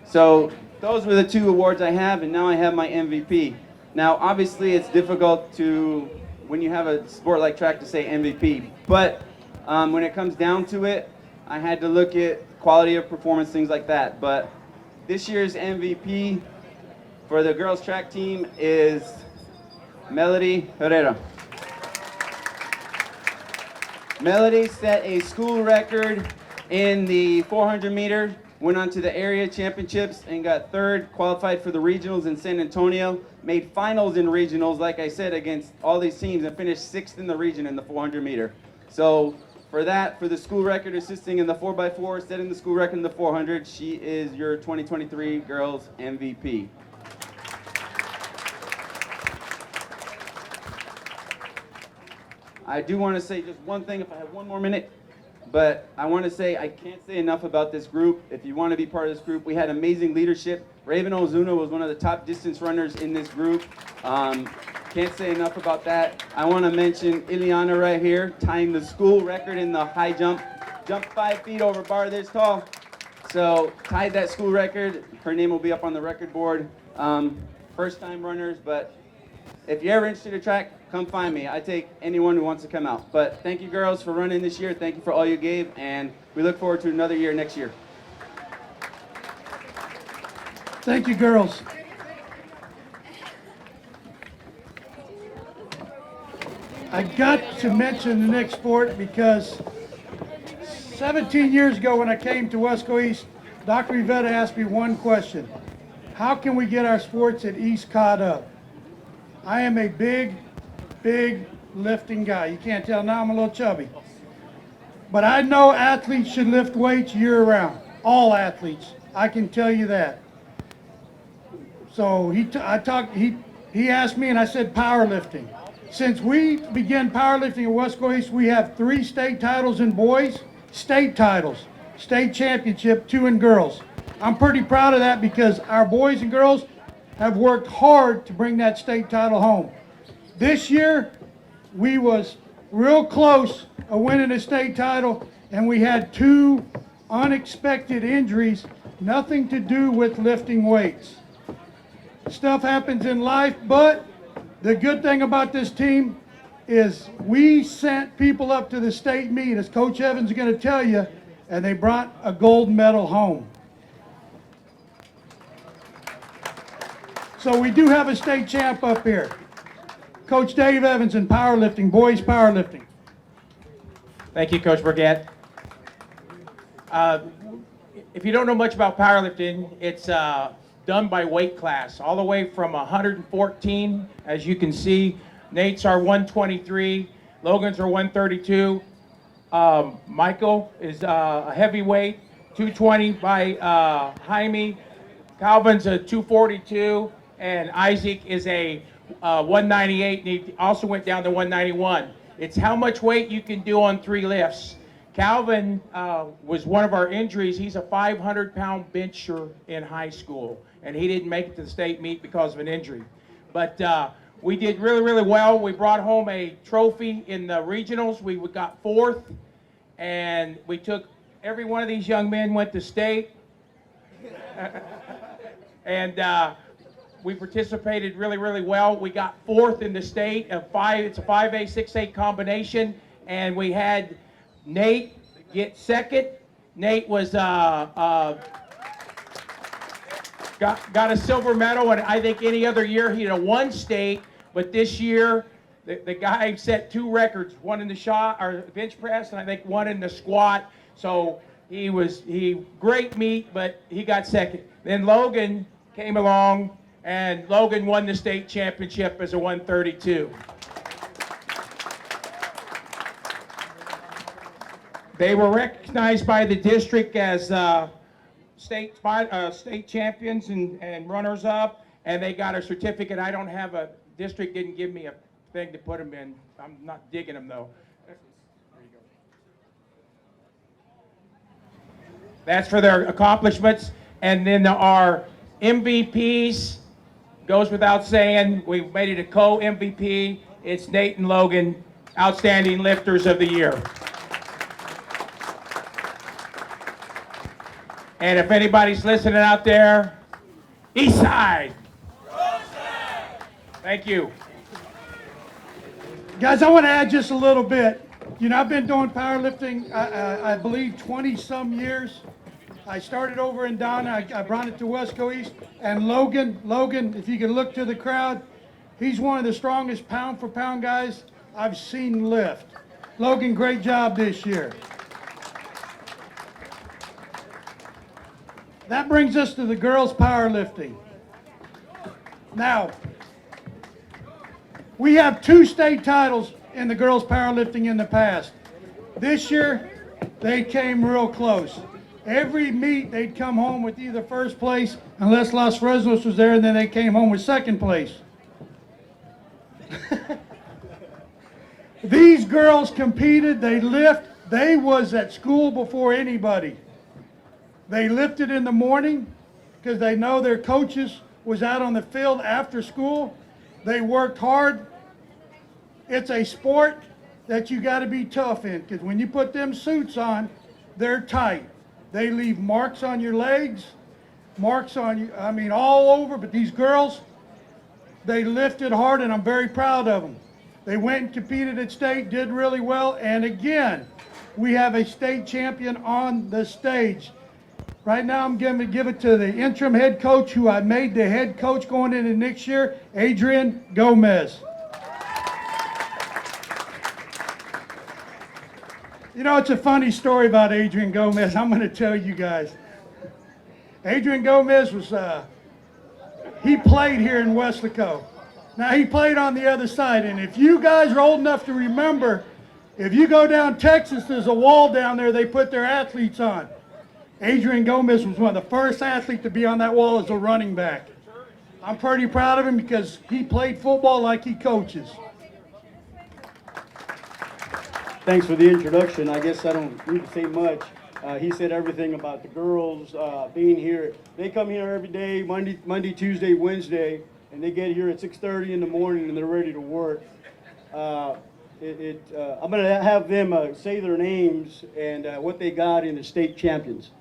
So those were the 2 awards I have, and now I have my MVP. Now, obviously, it's difficult to, when you have a sport like track, to say MVP, but when it comes down to it, I had to look at quality of performance, things like that. But this year's MVP for the girls track team is Melody Herrera. Melody set a school record in the 400 meter, went on to the area championships and got 3rd, qualified for the regionals in San Antonio, made finals in regionals, like I said, against all these teams, and finished 6th in the region in the 400 meter. So for the school record, assisting in the 4x4, setting the school record in the 400, she is your 2023 girls MVP. I do want to say just one thing, if I have one more minute, but I want to say I can't say enough about this group. If you want to be part of this group, we had amazing leadership. Raven Ozuna was one of the top distance runners in this group. Can't say enough about that. I want to mention Ileana right here, tying the school record in the high jump. Jumped 5 feet over bar this tall. So tied that school record. Her name will be up on the record board. First time runners, but If you're ever interested in track, come find me. I take anyone who wants to come out. But thank you, girls, for running this year. Thank you for all you gave, and we look forward to another year next year. Thank you, girls. I got to mention the next sport because 17 years ago when I came to Weslaco East, Dr. Rivetta asked me one question. How can we get our sports at East caught up? I am a big lifting guy. You can't tell now I'm a little chubby. But I know athletes should lift weights year round. All athletes. I can tell you that. So he asked me and I said powerlifting. Since we began powerlifting at Weslaco East, we have 3 state titles in boys, state titles, state championship, 2 in girls. I'm pretty proud of that because our boys and girls have worked hard to bring that state title home. This year, we was real close of winning a state title, and we had 2 unexpected injuries, nothing to do with lifting weights. Stuff happens in life, but the good thing about this team is we sent people up to the state meet, as Coach Evans is going to tell you, and they brought a gold medal home. So we do have a state champ up here. Coach Dave Evans in powerlifting, boys powerlifting. Thank you, Coach Burgett. If you don't know much about powerlifting, it's done by weight class, all the way from 114, as you can see. Nate's are 123, Logan's are 132. Michael is a heavyweight, 220 by Jaime. Calvin's a 242, and Isaac is a 198, and he also went down to 191. It's how much weight you can do on 3 lifts. Calvin was one of our injuries. He's a 500-pound bencher in high school, and he didn't make it to the state meet because of an injury. But we did really well. We brought home a trophy in the regionals. We got 4th, and we took every one of these young men went to state. And we participated really well. We got 4th in the state. It's a 5A, 6A combination, and we had Nate get 2nd. Nate was got a silver medal, and I think any other year he'd have won state, but this year the guy set 2 records, one in the shot or bench press, and I think one in the squat. So he great meet, but he got 2nd. Then Logan came along, and Logan won the state championship as a 132. They were recognized by the district as state champions and runners-up, and they got a certificate. I don't have a district, didn't give me a thing to put them in. I'm not digging them, though. There you go. That's for their accomplishments. And then our MVPs, goes without saying, we made it a co-MVP. It's Nate and Logan, Outstanding Lifters of the Year. And if anybody's listening out there, East Side. Thank you. Guys, I want to add just a little bit. You know, I've been doing powerlifting, I believe, 20-some years. I started over in Donna. I brought it to Weslaco East. And Logan, if you can look to the crowd, he's one of the strongest pound-for-pound guys I've seen lift. Logan, great job this year. That brings us to the girls powerlifting. Now, we have 2 state titles in the girls powerlifting in the past. This year, they came real close. Every meet, they'd come home with either first place, unless Los Fresnos was there, and then they came home with 2nd place. These girls competed, they lift. They was at school before anybody. They lifted in the morning because they know their coaches was out on the field after school. They worked hard. It's a sport that you got to be tough in, because when you put them suits on, they're tight. They leave marks on your legs, marks on you, I mean all over, but these girls, They lifted hard, and I'm very proud of them. They went and competed at state, did really well, and again, we have a state champion on the stage. Right now, I'm going to give it to the interim head coach, who I made the head coach going into next year, Adrian Gomez. You know, it's a funny story about Adrian Gomez. I'm going to tell you guys. Adrian Gomez was, he played here in Weslaco. Now, he played on the other side, and if you guys are old enough to remember, if you go down Texas, there's a wall down there they put their athletes on. Adrian Gomez was one of the first athletes to be on that wall as a running back. I'm pretty proud of him because he played football like he coaches. Thanks for the introduction. I guess I don't need to say much. He said everything about the girls being here. They come here every day, Monday, Tuesday, Wednesday, and they get here at 6:30 in the morning and they're ready to work. I'm going to have them say their names and what they got in the state champions.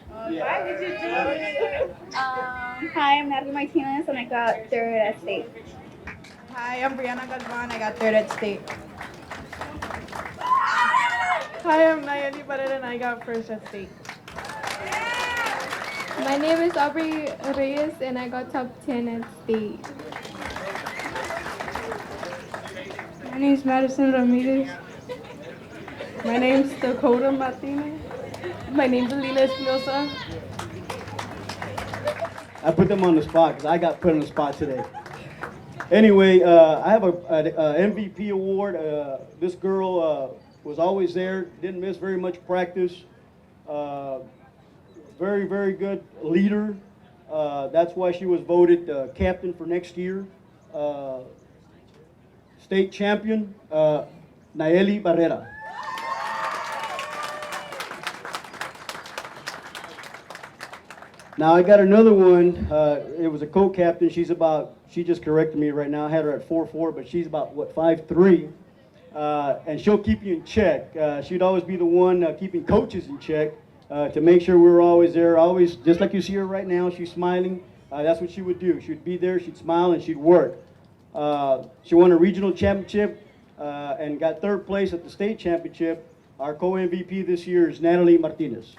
Why did you do it? Hi, I'm Natalie Martinez, and I got third at state. Hi, I'm Brianna Galvan. I got third at state. Hi, I'm Nayeli Barrera, and I got first at state. My name is Aubrey Reyes, and I got top 10 at state. My name is Madison Ramirez. My name is Dakota Martinez. My name is Lila Espinosa. I put them on the spot because I got put on the spot today. Anyway, I have a MVP award. This girl was always there, didn't miss very much practice. Very, very good leader. That's why she was voted captain for next year. State champion, Nayeli Barrera. Now I got another one. It was a co-captain. She just corrected me right now. I had her at 4'4", but she's about, 5'3". And she'll keep you in check. She'd always be the one keeping coaches in check to make sure we were always there. Always, just like you see her right now, she's smiling. That's what she would do. She'd be there, she'd smile, and she'd work. She won a regional championship and got third place at the state championship. Our co-MVP this year is Natalie Martinez.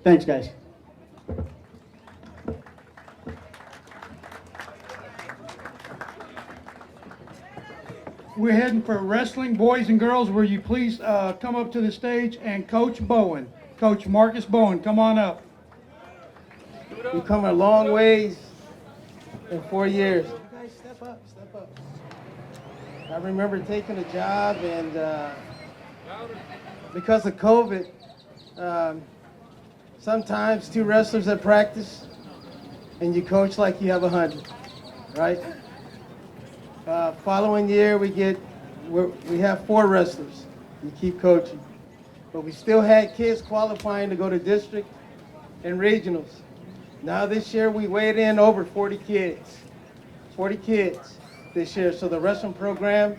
Thanks, guys. We're heading for wrestling, boys and girls. Will you please come up to the stage, and Coach Bowen, Coach Marcus Bowen, come on up. We've come a long ways in 4 years. You guys step up, step up. I remember taking a job, and because of COVID, sometimes 2 wrestlers at practice, and you coach like you have 100, right? Following year, we have 4 wrestlers. You keep coaching. But we still had kids qualifying to go to district and regionals. Now this year, we weighed in over 40 kids. 40 kids this year. So the wrestling program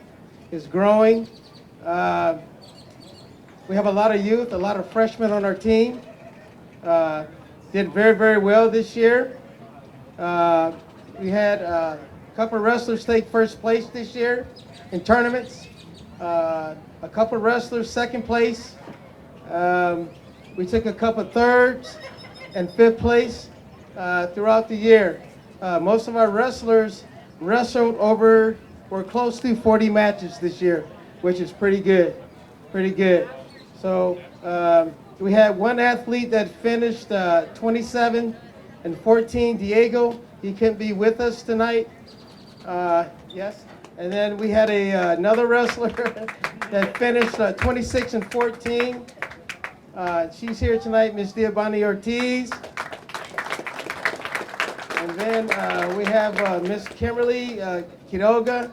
is growing. We have a lot of youth, a lot of freshmen on our team. Did very, very well this year. We had a couple of wrestlers take first place this year in tournaments. A couple of wrestlers second place. We took a couple of thirds and 5th place throughout the year. Most of our wrestlers wrestled we're close to 40 matches this year, which is pretty good, pretty good. So we had one athlete that finished 27 and 14, Diego. He couldn't be with us tonight. Yes. And then we had another wrestler that finished 26 and 14. She's here tonight, Miss Diabani Ortiz. And then we have Miss Kimberly Quiroga,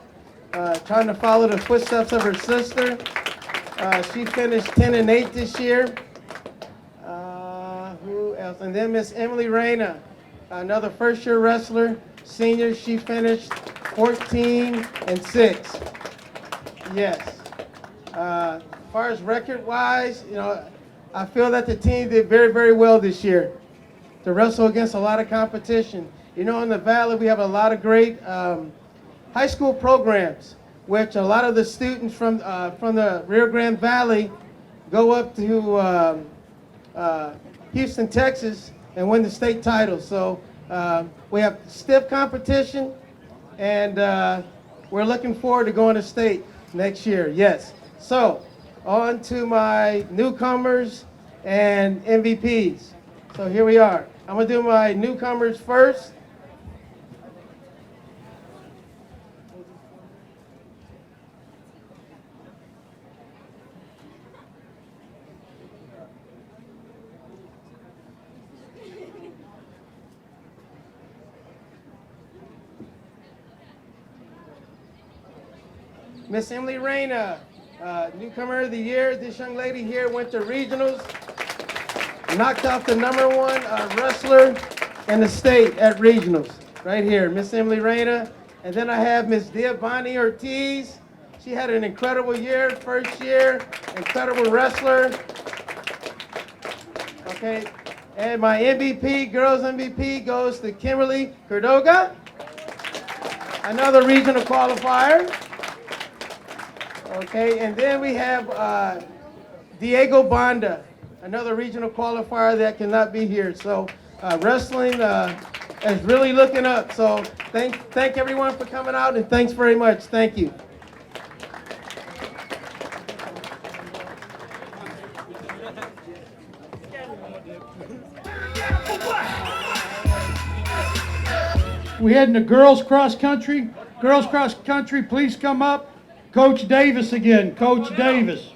trying to follow the footsteps of her sister. She finished 10 and 8 this year. Who else? And then Miss Emily Reyna, another first-year wrestler, senior. She finished 14 and 6. Yes. As far as record-wise, I feel that the team did very, very well this year to wrestle against a lot of competition. You know, in the Valley, we have a lot of great high school programs, which a lot of the students from the Rio Grande Valley go up to Houston, Texas, and win the state title. So we have stiff competition, and we're looking forward to going to state next year. Yes. So on to my newcomers and MVPs. So here we are. I'm gonna do my newcomers first. Miss Emily Reyna, newcomer of the year. This young lady here went to regionals, knocked off the #1 wrestler in the state at regionals. Right here, Miss Emily Reyna. And then I have Miss Diabani Ortiz. She had an incredible year, first year, incredible wrestler. Okay, and my MVP, girls MVP, goes to Kimberly Cordoga, another regional qualifier. Okay, and then we have Diego Banda, another regional qualifier that cannot be here. So wrestling is really looking up. So thank everyone for coming out, and thanks very much. Thank you. We heading to girls cross country. Girls cross country, please come up. Coach Davis again, Coach Davis.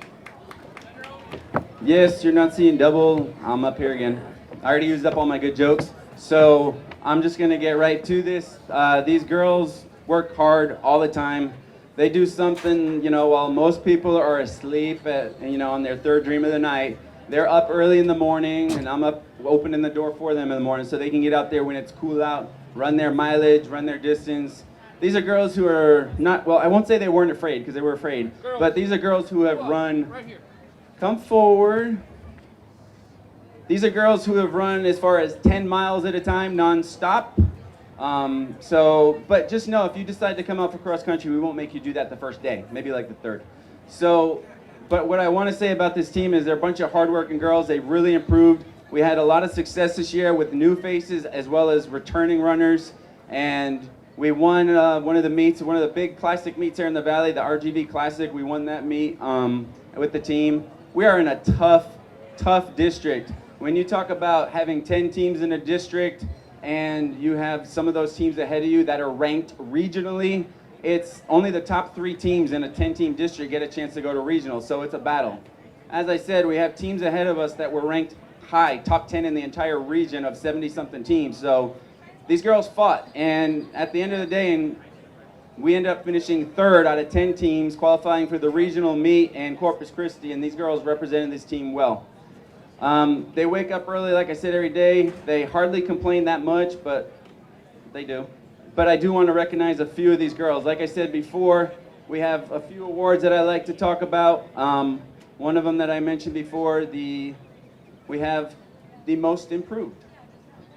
Yes, you're not seeing double. I'm up here again. I already used up all my good jokes, so I'm just gonna get right to this. These girls work hard all the time. They do something, you know, while most people are asleep at, you know, on their third dream of the night. They're up early in the morning, and I'm up opening the door for them in the morning so they can get out there when it's cool out, run their mileage, run their distance. These are girls who are not, well, I won't say they weren't afraid, because they were afraid, but these are girls who have run, come forward. These are girls who have run as far as 10 miles at a time, non-stop. But just know, if you decide to come out for cross country, we won't make you do that the first day, maybe like the third. But what I want to say about this team is they're a bunch of hardworking girls. They really improved. We had a lot of success this year with new faces as well as returning runners, and we won one of the meets, one of the big classic meets here in the Valley, the RGV Classic. We won that meet with the team. We are in a tough district. When you talk about having 10 teams in a district and you have some of those teams ahead of you that are ranked regionally, it's only the top 3 teams in a 10-team district get a chance to go to regional, so it's a battle. As I said, we have teams ahead of us that were ranked high, top 10 in the entire region of 70-something teams. So these girls fought, and at the end of the day, we ended up finishing 3rd out of 10 teams, qualifying for the regional meet in Corpus Christi, and these girls represented this team well. They wake up early, like I said, every day. They hardly complain that much, but they do. But I do want to recognize a few of these girls. Like I said before, we have a few awards that I like to talk about. One of them that I mentioned before, we have the most improved.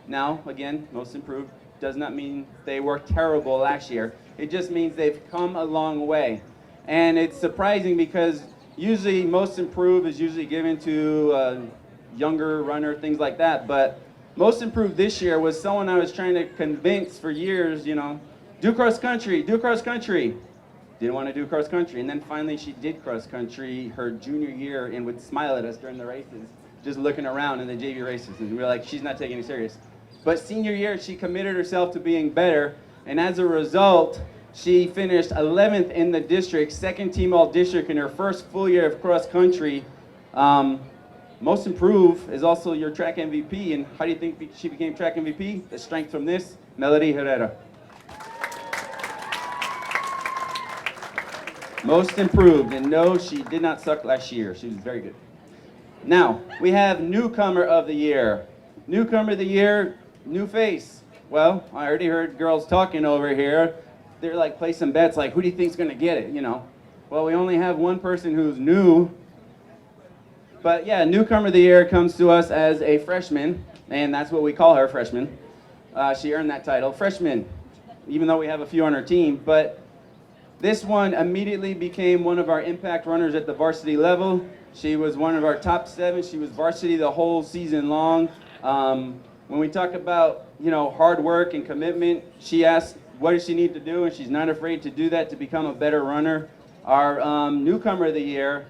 Now, again, most improved does not mean they were terrible last year. It just means they've come a long way. And it's surprising because usually most improved is usually given to a younger runner, things like that. But most improved this year was someone I was trying to convince for years, you know, do cross country, do cross country. Didn't want to do cross country. And then finally she did cross country her junior year and would smile at us during the races, just looking around in the JV races. And we were like, she's not taking it serious. But senior year, she committed herself to being better, and as a result, she finished 11th in the district, 2nd team all-district in her first full year of cross-country. Most improved is also your track MVP, and how do you think she became track MVP? The strength from this, Melody Herrera. Most improved, and no, she did not suck last year. She was very good. Now, we have newcomer of the year. Newcomer of the year, new face. Well, I already heard girls talking over here. They're like placing bets like, who do you think's gonna get it, you know? Well, we only have one person who's new. But yeah, newcomer of the year comes to us as a freshman, and that's what we call her, freshman. She earned that title, freshman, even though we have a few on our team. But this one immediately became one of our impact runners at the varsity level. She was one of our top 7. She was varsity the whole season long. When we talk about, hard work and commitment, she asked, what does she need to do? And she's not afraid to do that to become a better runner. Our newcomer of the year,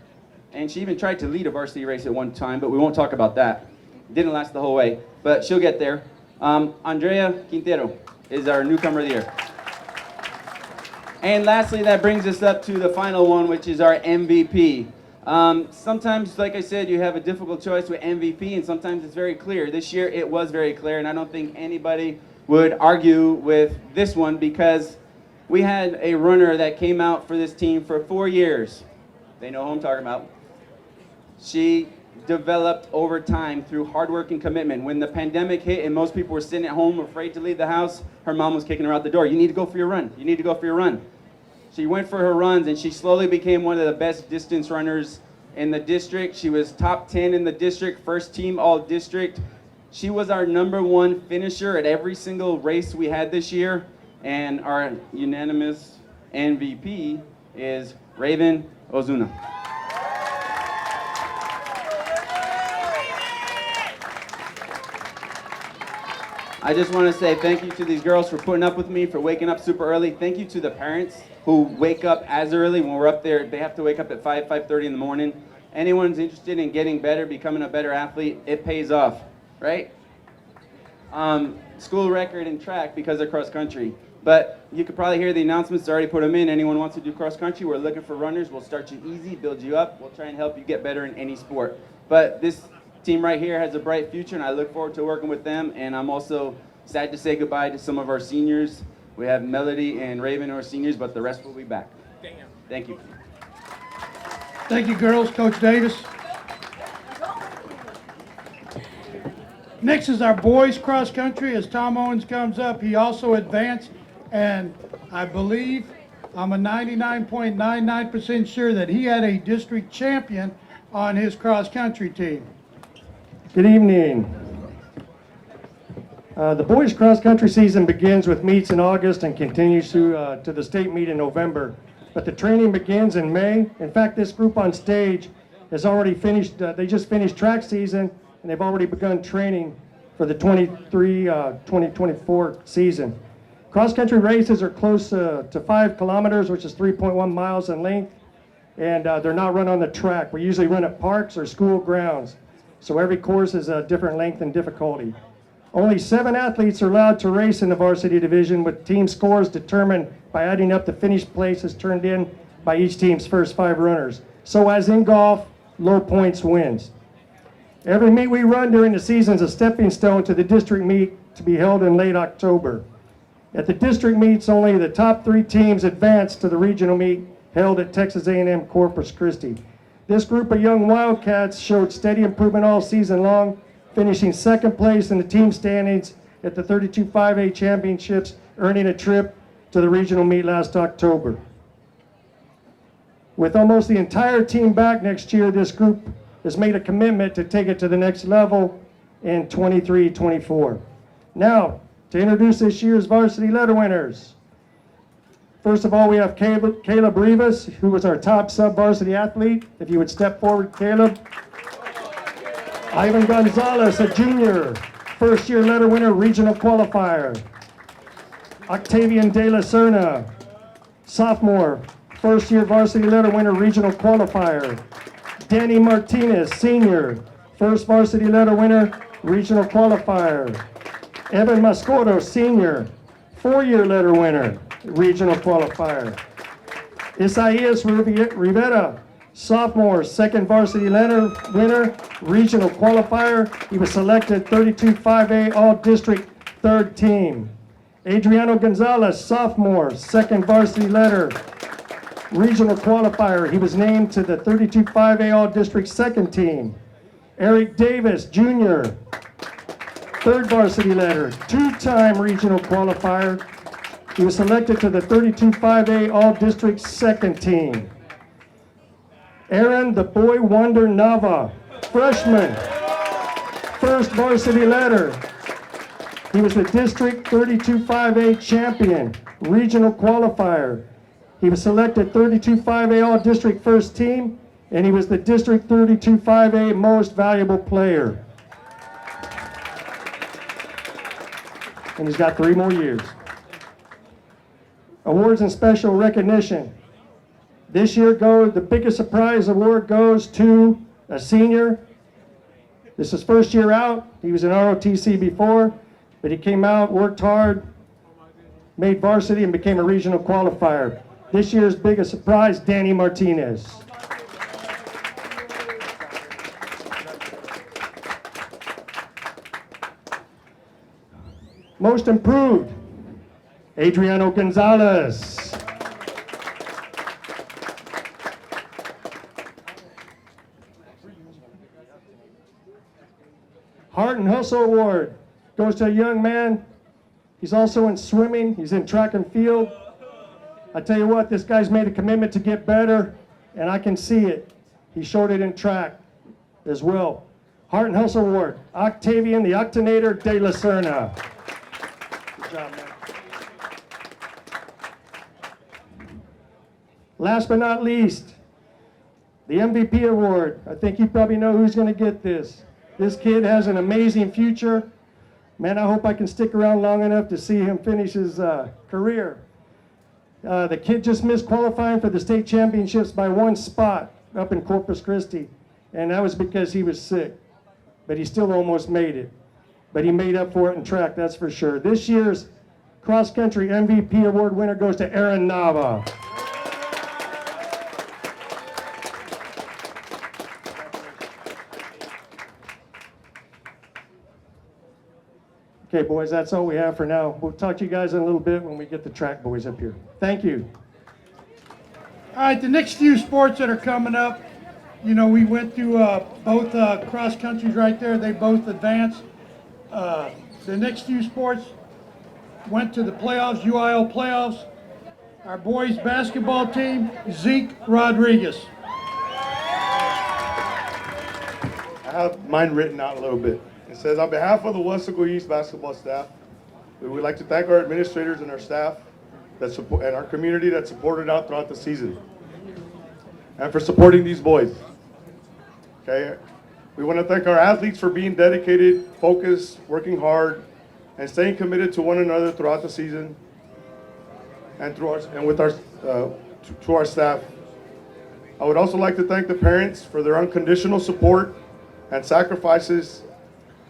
and she even tried to lead a varsity race at one time, but we won't talk about that. Didn't last the whole way, but she'll get there. Andrea Quintero is our newcomer of the year. And lastly, that brings us up to the final one, which is our MVP. Sometimes, like I said, you have a difficult choice with MVP, and sometimes it's very clear. This year, it was very clear, and I don't think anybody would argue with this one because we had a runner that came out for this team for 4 years. They know who I'm talking about. She developed over time through hard work and commitment. When the pandemic hit and most people were sitting at home afraid to leave the house, her mom was kicking her out the door. You need to go for your run. You need to go for your run. She went for her runs, and she slowly became one of the best distance runners in the district. She was top 10 in the district, first team all district. She was our #1 finisher at every single race we had this year. And our unanimous MVP is Raven Ozuna. I just want to say thank you to these girls for putting up with me, for waking up super early. Thank you to the parents who wake up as early when we're up there. They have to wake up at 5:30 in the morning. Anyone's interested in getting better, becoming a better athlete, it pays off, right? School record in track because of cross country. But you could probably hear the announcements, already put them in. Anyone wants to do cross country, we're looking for runners. We'll start you easy, build you up. We'll try and help you get better in any sport. But this team right here has a bright future, and I look forward to working with them. And I'm also sad to say goodbye to some of our seniors. We have Melody and Raven who are seniors, but the rest will be back. Thank you. Thank you, girls. Coach Davis. Next is our boys cross country. As Tom Owens comes up, he also advanced, and I believe I'm a 99.99% sure that he had a district champion on his cross country team. Good evening. The boys cross country season begins with meets in August and continues to the state meet in November. But the training begins in May. In fact, this group on stage has already finished, they just finished track season, and they've already begun training for the 2024 season. Cross country races are close to 5 kilometers, which is 3.1 miles in length, and they're not run on the track. We usually run at parks or school grounds. So every course is a different length and difficulty. Only 7 athletes are allowed to race in the varsity division, with team scores determined by adding up the finished places turned in by each team's first 5 runners. So as in golf, low points wins. Every meet we run during the season is a stepping stone to the district meet to be held in late October. At the district meets, only the top 3 teams advance to the regional meet held at Texas A&M Corpus Christi. This group of young Wildcats showed steady improvement all season long, finishing 2nd place in the team standings at the 32-5A championships, earning a trip to the regional meet last October. With almost the entire team back next year, this group has made a commitment to take it to the next level in 23-24. Now, to introduce this year's varsity letter winners. First of all, we have Caleb Rivas, who was our top sub-varsity athlete. If you would step forward, Caleb. Ivan Gonzalez, a junior, first-year letter winner, regional qualifier. Octavian De La Serna, sophomore, first-year varsity letter winner, regional qualifier. Danny Martinez, senior, first varsity letter winner, regional qualifier. Evan Mascoro, senior, 4-year letter winner, regional qualifier. Isaias Rivera, sophomore, 2nd varsity letter winner, regional qualifier. He was selected 32-5A All-District 3rd team. Adriano Gonzalez, sophomore, 2nd varsity letter, regional qualifier. He was named to the 32-5A All-District 2nd team. Eric Davis, junior, 3rd varsity letter, 2-time regional qualifier. He was selected to the 32-5A All-District 2nd team. Aaron the Boy Wonder Nava, freshman, first varsity letter. He was the District 32-5A champion, regional qualifier. He was selected 32-5A All-District First Team, and he was the District 32-5A Most Valuable Player. And he's got 3 more years. Awards and special recognition. This year the biggest surprise award goes to a senior. This is first year out. He was in ROTC before, but he came out, worked hard, made varsity, and became a regional qualifier. This year's biggest surprise, Danny Martinez. Most improved, Adriano Gonzalez. Heart and Hustle Award goes to a young man. He's also in swimming. He's in track and field. I tell you what, this guy's made a commitment to get better, and I can see it. He showed it in track as well. Heart and Hustle Award, Octavian the Octanator de la Serna. Good job, man. Last but not least, the MVP Award. I think you probably know who's going to get this. This kid has an amazing future. Man, I hope I can stick around long enough to see him finish his career. The kid just missed qualifying for the state championships by 1 spot up in Corpus Christi, and that was because he was sick. But he still almost made it. But he made up for it in track, that's for sure. This year's cross-country MVP award winner goes to Aaron Nava. Okay, boys, that's all we have for now. We'll talk to you guys in a little bit when we get the track boys up here. Thank you. All right, the next few sports that are coming up, you know, we went through both cross countries right there. They both advanced. The next few sports went to the playoffs, UIL playoffs. Our boys basketball team, Zeke Rodriguez. I have mine written out a little bit. It says, on behalf of the Weslaco East basketball staff, we would like to thank our administrators and our staff that support, and our community that supported out throughout the season, and for supporting these boys. Okay, we want to thank our athletes for being dedicated, focused, working hard, and staying committed to one another throughout the season, and to our staff. I would also like to thank the parents for their unconditional support and sacrifices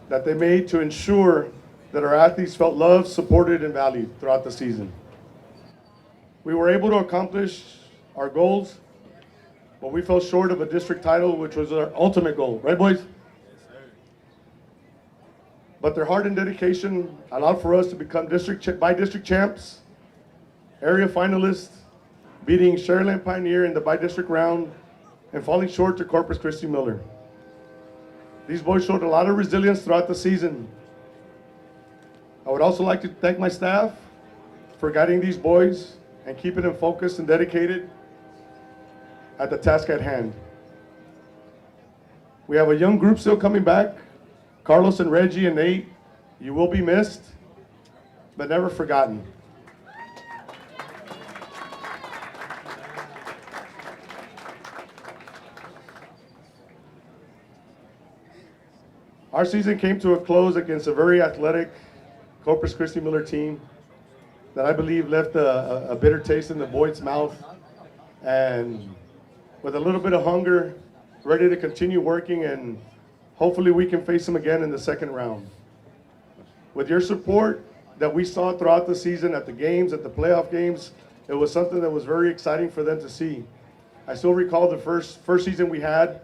that they made to ensure that our athletes felt loved, supported, and valued throughout the season. We were able to accomplish our goals, but we fell short of a district title, which was our ultimate goal. Right, boys? Yes, sir. But their heart and dedication allowed for us to become by-district champs, area finalists, beating Sharyland Pioneer in the by-district round, and falling short to Corpus Christi Miller. These boys showed a lot of resilience throughout the season. I would also like to thank my staff for guiding these boys and keeping them focused and dedicated at the task at hand. We have a young group still coming back. Carlos and Reggie and Nate, you will be missed, but never forgotten. Our season came to a close against a very athletic Corpus Christi Miller team that I believe left a bitter taste in the boys' mouth, and with a little bit of hunger, ready to continue working, and hopefully we can face them again in the second round. With your support that we saw throughout the season at the games, at the playoff games, it was something that was very exciting for them to see. I still recall the first season we had,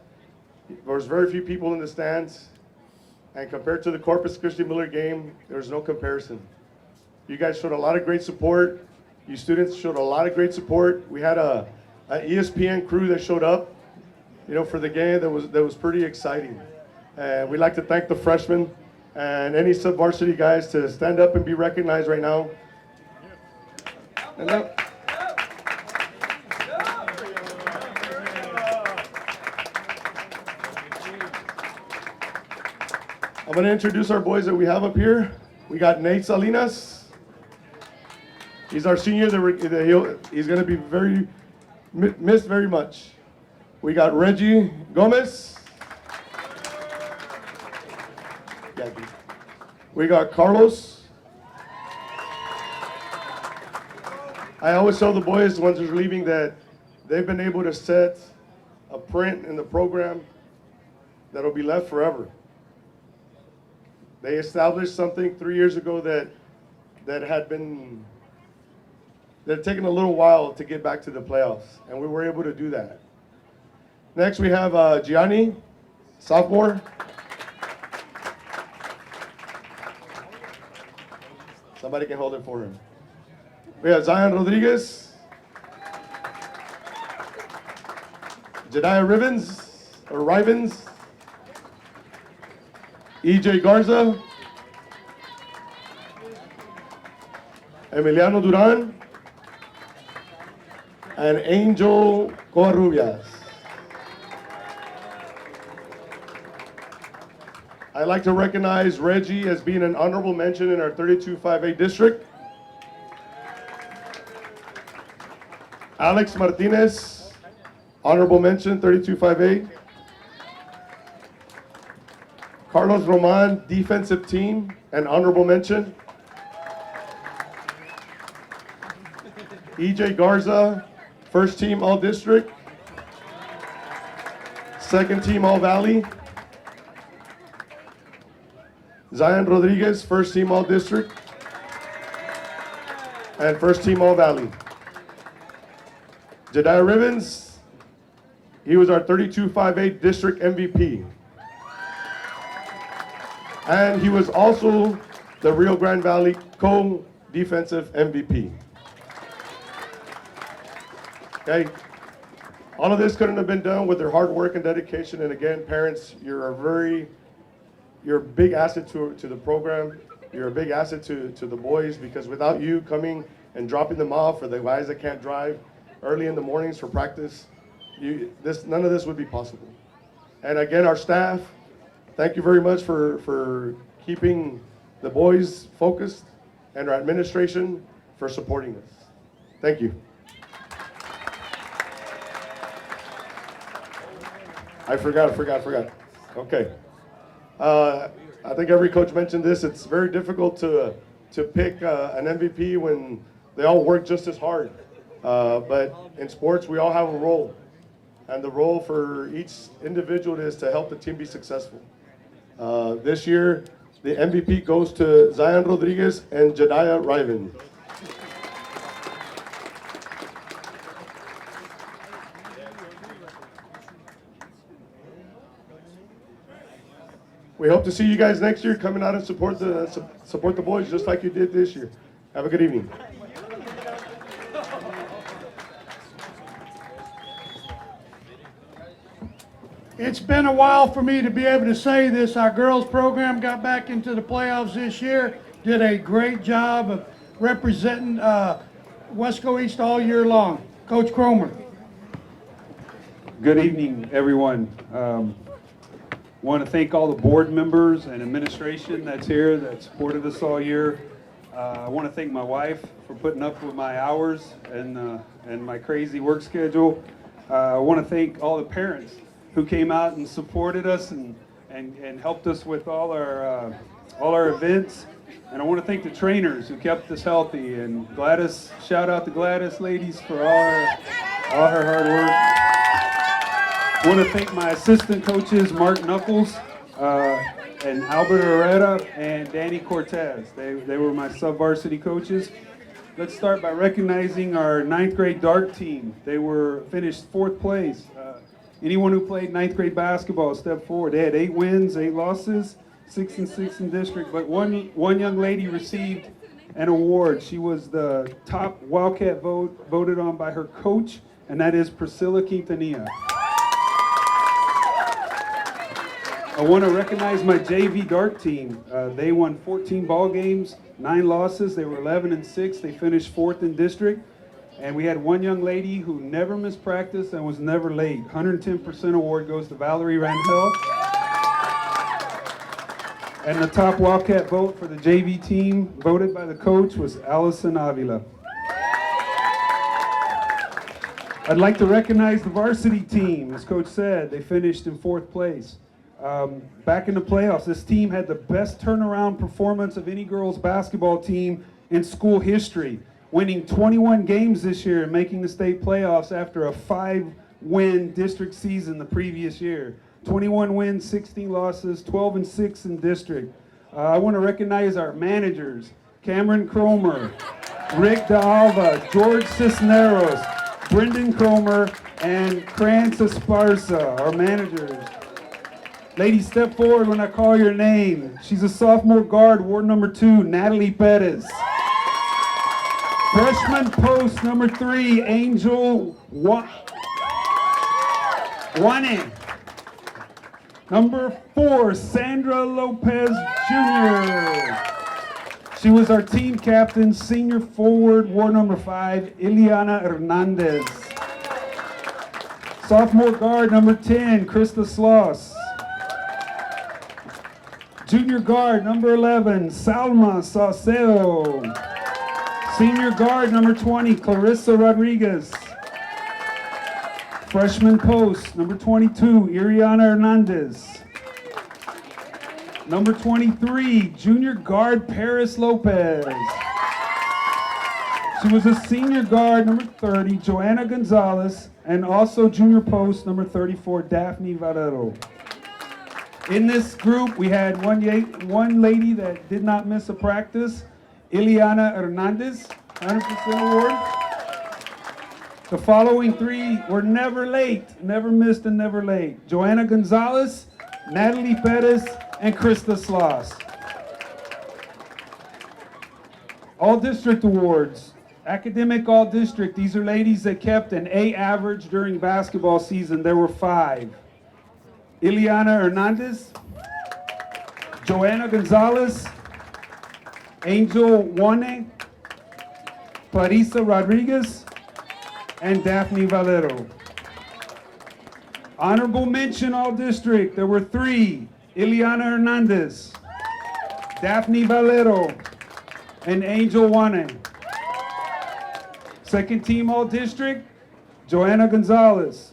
there was very few people in the stands. And compared to the Corpus Christi Miller game, there's no comparison. You guys showed a lot of great support. You students showed a lot of great support. We had an ESPN crew that showed up, you know, for the game that was pretty exciting. And we'd like to thank the freshmen and any sub-varsity guys to stand up and be recognized right now. And I'm going to introduce our boys that we have up here. We got Nate Salinas. He's our senior. He's going to be missed very much. We got Reggie Gomez. We got Carlos. I always tell the boys once they're leaving that they've been able to set a print in the program that'll be left forever. They established something 3 years ago that had taken a little while to get back to the playoffs, and we were able to do that. Next, we have Gianni, sophomore. Somebody can hold it for him. We have Zion Rodriguez, Jediah Rivens, EJ Garza, Emiliano Duran, and Angel Covarrubias. I'd like to recognize Reggie as being an honorable mention in our 32-5A district. Alex Martinez, honorable mention, 32-5A. Carlos Roman, defensive team, and honorable mention. EJ Garza, first team all district. Second team all valley. Zion Rodriguez, first team all district. And first team all valley. Jediah Rivens, he was our 32-5A district MVP. And he was also the Rio Grande Valley co-defensive MVP. Okay, all of this couldn't have been done with their hard work and dedication. And again, parents, you're a big asset to the program. You're a big asset to the boys, because without you coming and dropping them off, for the guys that can't drive early in the mornings for practice, none of this would be possible. And again, our staff, thank you very much for keeping the boys focused, and our administration for supporting us. Thank you. I forgot. Okay. I think every coach mentioned this. It's very difficult to pick an MVP when they all work just as hard. But in sports, we all have a role. And the role for each individual is to help the team be successful. This year, the MVP goes to Zion Rodriguez and Jediah Rivens. We hope to see you guys next year coming out and support the boys just like you did this year. Have a good evening. It's been a while for me to be able to say this. Our girls program got back into the playoffs this year, did a great job of representing Weslaco East all year long. Coach Cromer. Good evening, everyone. Want to thank all the board members and administration that's here that supported us all year. I want to thank my wife for putting up with my hours and my crazy work schedule. I want to thank all the parents who came out and supported us and helped us with all our events. And I want to thank the trainers who kept us healthy. And Gladys, shout out to Gladys, ladies, for all her hard work. I want to thank my assistant coaches, Mark Knuckles and Albert Herrera and Danny Cortez. They were my sub-varsity coaches. Let's start by recognizing our 9th grade dart team. They finished 4th place. Anyone who played 9th grade basketball, step forward. They had 8 wins, 8 losses, 6-6 in district. But one young lady received an award. She was the top Wildcat voted on by her coach, and that is Priscilla Quintanilla. I want to recognize my JV dart team. They won 14 ball games, 9 losses. They were 11-6. They finished 4th in district. And we had one young lady who never missed practice and was never late. 110% award goes to Valerie Rangel. And the top Wildcat vote for the JV team, voted by the coach, was Allison Avila. I'd like to recognize the varsity team. As Coach said, they finished in 4th place. Back in the playoffs, this team had the best turnaround performance of any girls basketball team in school history, winning 21 games this year and making the state playoffs after a 5-win district season the previous year. 21 wins, 16 losses, 12-6 in district. I want to recognize our managers, Cameron Cromer, Rick DeAlva, George Cisneros, Brendan Cromer, and Krantz Esparza, our managers. Ladies, step forward when I call your name. She's a sophomore guard, ward number 2, Natalie Perez. Freshman post number 3, Angel Wane. Number 4, Sandra Lopez Jr. She was our team captain, senior forward, ward number 5, Ileana Hernandez. Sophomore guard number 10, Krista Sloss. Junior guard number 11, Salma Saucedo. Senior guard number 20, Clarissa Rodriguez. Freshman post number 22, Iriana Hernandez. Number 23, junior guard Paris Lopez. She was a senior guard number 30, Joanna Gonzalez, and also junior post number 34, Daphne Valero. In this group, we had one lady that did not miss a practice, Ileana Hernandez, 100% award. The following 3 were never late, never missed and never late. Joanna Gonzalez, Natalie Perez, and Krista Sloss. All district awards. Academic all district. These are ladies that kept an A average during basketball season. There were 5. Ileana Hernandez, Joanna Gonzalez, Angel Wane, Clarissa Rodriguez, and Daphne Valero. Honorable mention all district. There were 3. Ileana Hernandez, Daphne Valero, and Angel Wane. Second team all district, Joanna Gonzalez.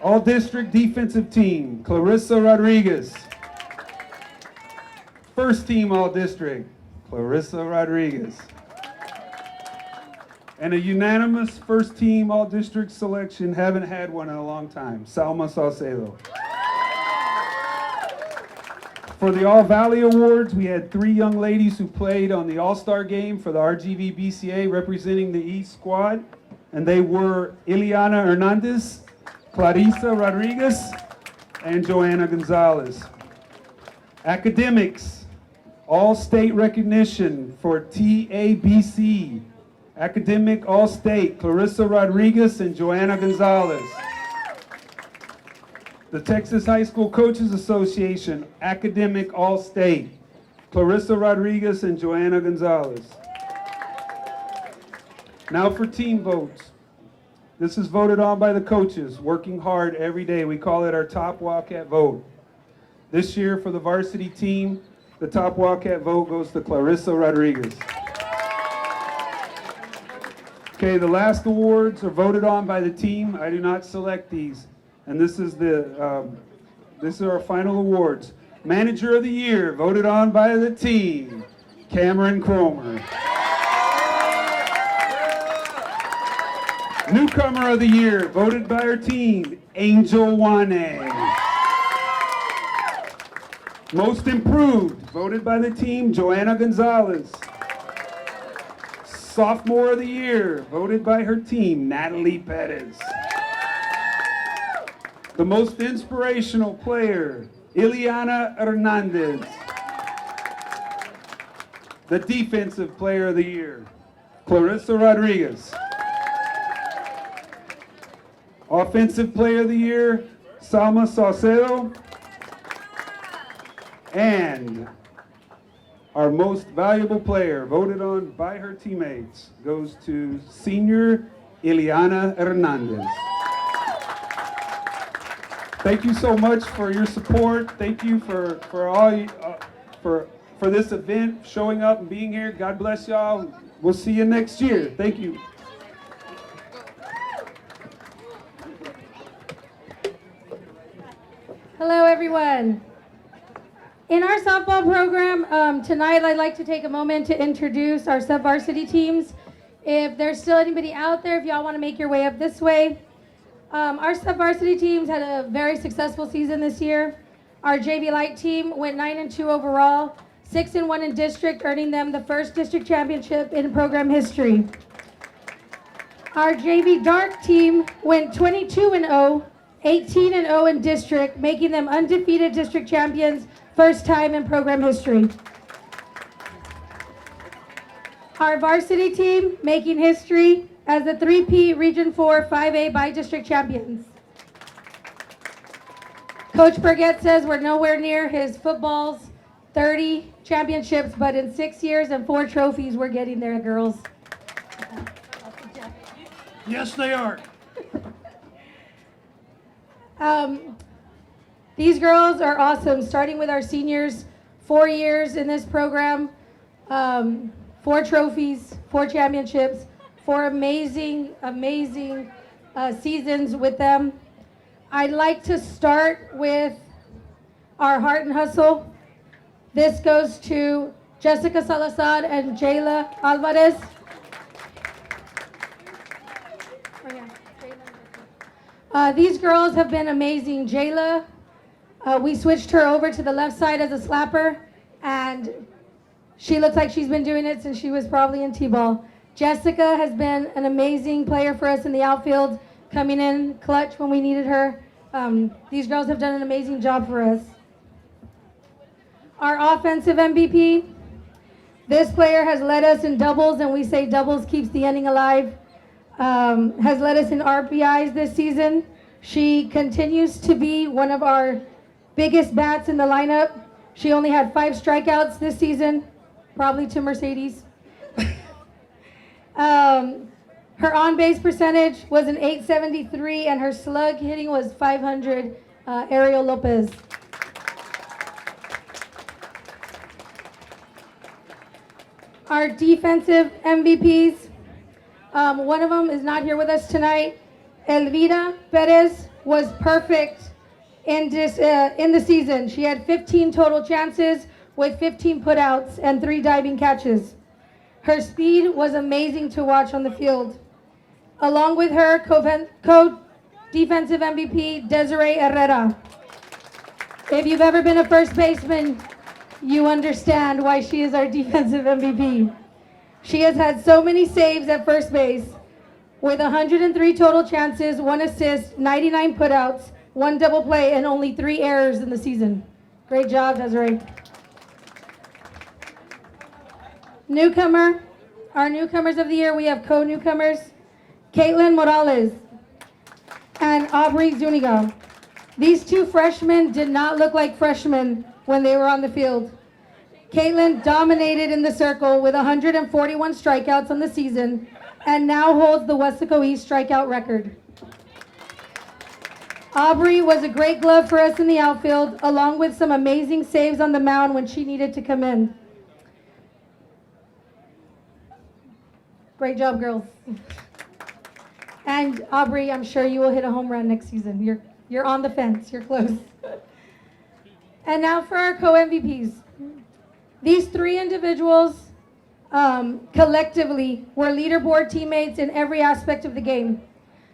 All district defensive team, Clarissa Rodriguez. First team all district, Clarissa Rodriguez. And a unanimous first team all district selection, haven't had one in a long time, Salma Saucedo. For the All Valley Awards, we had 3 young ladies who played on the All-Star game for the RGV BCA representing the East squad, and they were Ileana Hernandez, Clarissa Rodriguez, and Joanna Gonzalez. Academics, all-state recognition for TABC. Academic all-state, Clarissa Rodriguez and Joanna Gonzalez. The Texas High School Coaches Association, academic all-state, Clarissa Rodriguez and Joanna Gonzalez. Now for team votes. This is voted on by the coaches, working hard every day. We call it our top Wildcat vote. This year for the varsity team, the top Wildcat vote goes to Clarissa Rodriguez. Okay, the last awards are voted on by the team. I do not select these. And this is our final awards. Manager of the Year, voted on by the team, Cameron Cromer. Newcomer of the Year, voted by our team, Angel Wane. Most Improved, voted by the team, Joanna Gonzalez. Sophomore of the Year, voted by her team, Natalie Perez. The Most Inspirational Player, Ileana Hernandez. The Defensive Player of the Year, Clarissa Rodriguez. Offensive Player of the Year, Salma Saucedo. And our Most Valuable Player, voted on by her teammates, goes to senior Ileana Hernandez. thank you so much for your support. Thank you for all for this event, showing up and being here. God bless y'all. We'll see you next year. Thank you. Hello, everyone. In our softball program, tonight I'd like to take a moment to introduce our sub-varsity teams. If there's still anybody out there, if y'all want to make your way up this way. Our sub-varsity teams had a very successful season this year. Our JV Light team went 9-2 overall, 6-1 in district, earning them the first district championship in program history. Our JV Dark team went 22-0, 18-0 in district, making them undefeated district champions, first time in program history. Our varsity team making history as the 3P Region 4 5A by-district champions. Coach Burgett says we're nowhere near his football's 30 championships, but in 6 years and 4 trophies, we're getting there, girls. Yes, they are. These girls are awesome, starting with our seniors, 4 years in this program, 4 trophies, 4 championships, 4 amazing seasons with them. I'd like to start with our Heart and Hustle. This goes to Jessica Salazar and Jayla Alvarez. These girls have been amazing. Jayla, we switched her over to the left side as a slapper, and she looks like she's been doing it since she was probably in T-ball. Jessica has been an amazing player for us in the outfield, coming in clutch when we needed her. These girls have done an amazing job for us. Our offensive MVP, this player has led us in doubles, and we say doubles keeps the inning alive. Has led us in RBIs this season. She continues to be one of our biggest bats in the lineup. She only had 5 strikeouts this season, probably to Mercedes. Her on-base percentage was an .873, and her slug hitting was .500, Ariel Lopez. Our defensive MVPs, one of them is not here with us tonight. Elvira Perez was perfect in the season. She had 15 total chances with 15 putouts and 3 diving catches. Her speed was amazing to watch on the field. Along with her, co-defensive MVP, Desiree Herrera. If you've ever been a first baseman, you understand why she is our defensive MVP. She has had so many saves at first base with 103 total chances, 1 assist, 99 putouts, 1 double play, and only 3 errors in the season. Great job, Desiree. Newcomer, our newcomers of the year, we have co-newcomers, Caitlin Morales and Aubrey Zuniga. These 2 freshmen did not look like freshmen when they were on the field. Caitlin dominated in the circle with 141 strikeouts on the season and now holds the Weslaco East strikeout record. Aubrey was a great glove for us in the outfield, along with some amazing saves on the mound when she needed to come in. Great job, girls. And Aubrey, I'm sure you will hit a home run next season. You're on the fence. You're close. And now for our co-MVPs. These 3 individuals collectively were leaderboard teammates in every aspect of the game.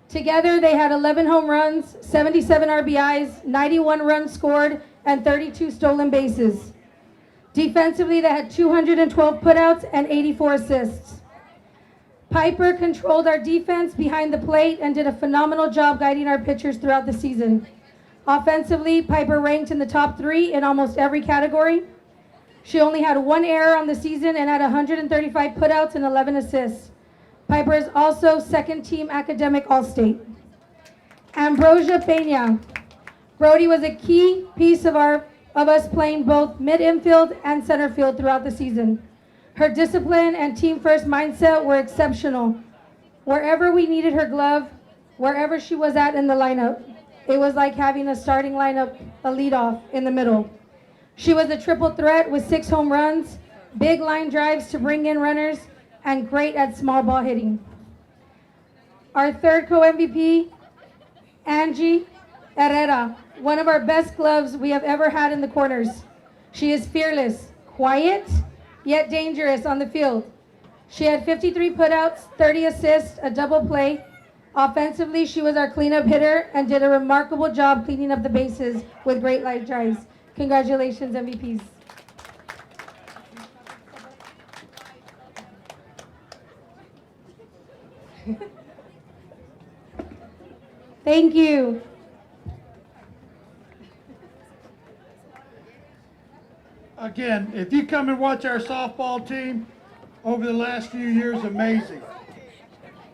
Together, they had 11 home runs, 77 RBIs, 91 runs scored, and 32 stolen bases. Defensively, they had 212 putouts and 84 assists. Piper controlled our defense behind the plate and did a phenomenal job guiding our pitchers throughout the season. Offensively, Piper ranked in the top 3 in almost every category. She only had 1 error on the season and had 135 putouts and 11 assists. Piper is also second-team academic All-State. Ambrosia Peña. Brody was a key piece of us playing both mid-infield and center field throughout the season. Her discipline and team-first mindset were exceptional. Wherever we needed her glove, wherever she was at in the lineup, it was like having a starting lineup, a leadoff in the middle. She was a triple threat with 6 home runs, big line drives to bring in runners, and great at small ball hitting. Our third co-MVP, Angie Herrera, one of our best gloves we have ever had in the corners. She is fearless, quiet, yet dangerous on the field. She had 53 putouts, 30 assists, a double play. Offensively, she was our cleanup hitter and did a remarkable job cleaning up the bases with great line drives. Congratulations, MVPs. Thank you. Again, if you come and watch our softball team over the last few years, amazing.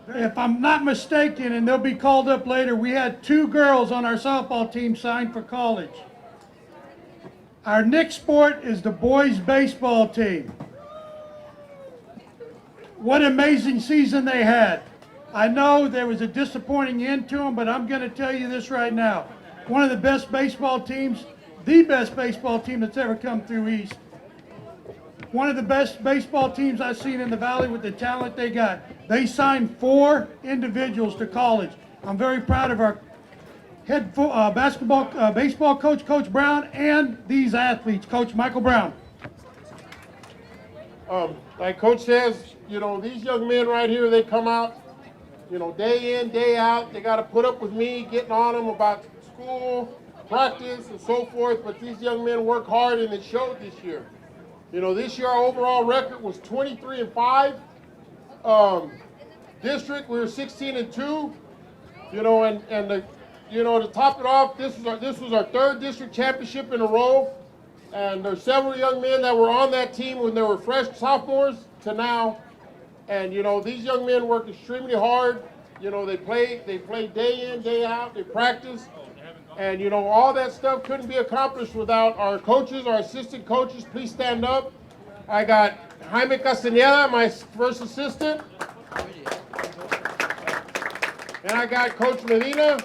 If I'm not mistaken, and they'll be called up later, we had 2 girls on our softball team signed for college. Our next sport is the boys baseball team. What an amazing season they had. I know there was a disappointing end to them, but I'm going to tell you this right now. One of the best baseball teams, the best baseball team that's ever come through East. One of the best baseball teams I've seen in the Valley with the talent they got. They signed 4 individuals to college. I'm very proud of our head baseball coach, Coach Brown, and these athletes, Coach Michael Brown. Like Coach says, you know, these young men right here, they come out, you know, day in, day out. They got to put up with me getting on them about school, practice, and so forth. But these young men work hard, and it showed this year. You know, this year our overall record was 23-5. District, we were 16-2. You know, and the, you know, to top it off, this was our 3rd district championship in a row. And there's several young men that were on that team when they were fresh sophomores to now. And you know, these young men work extremely hard. You know, they play day in, day out. They practice. And you know, all that stuff couldn't be accomplished without our coaches, our assistant coaches. Please stand up. I got Jaime Castaneda, my first assistant. And I got Coach Medina.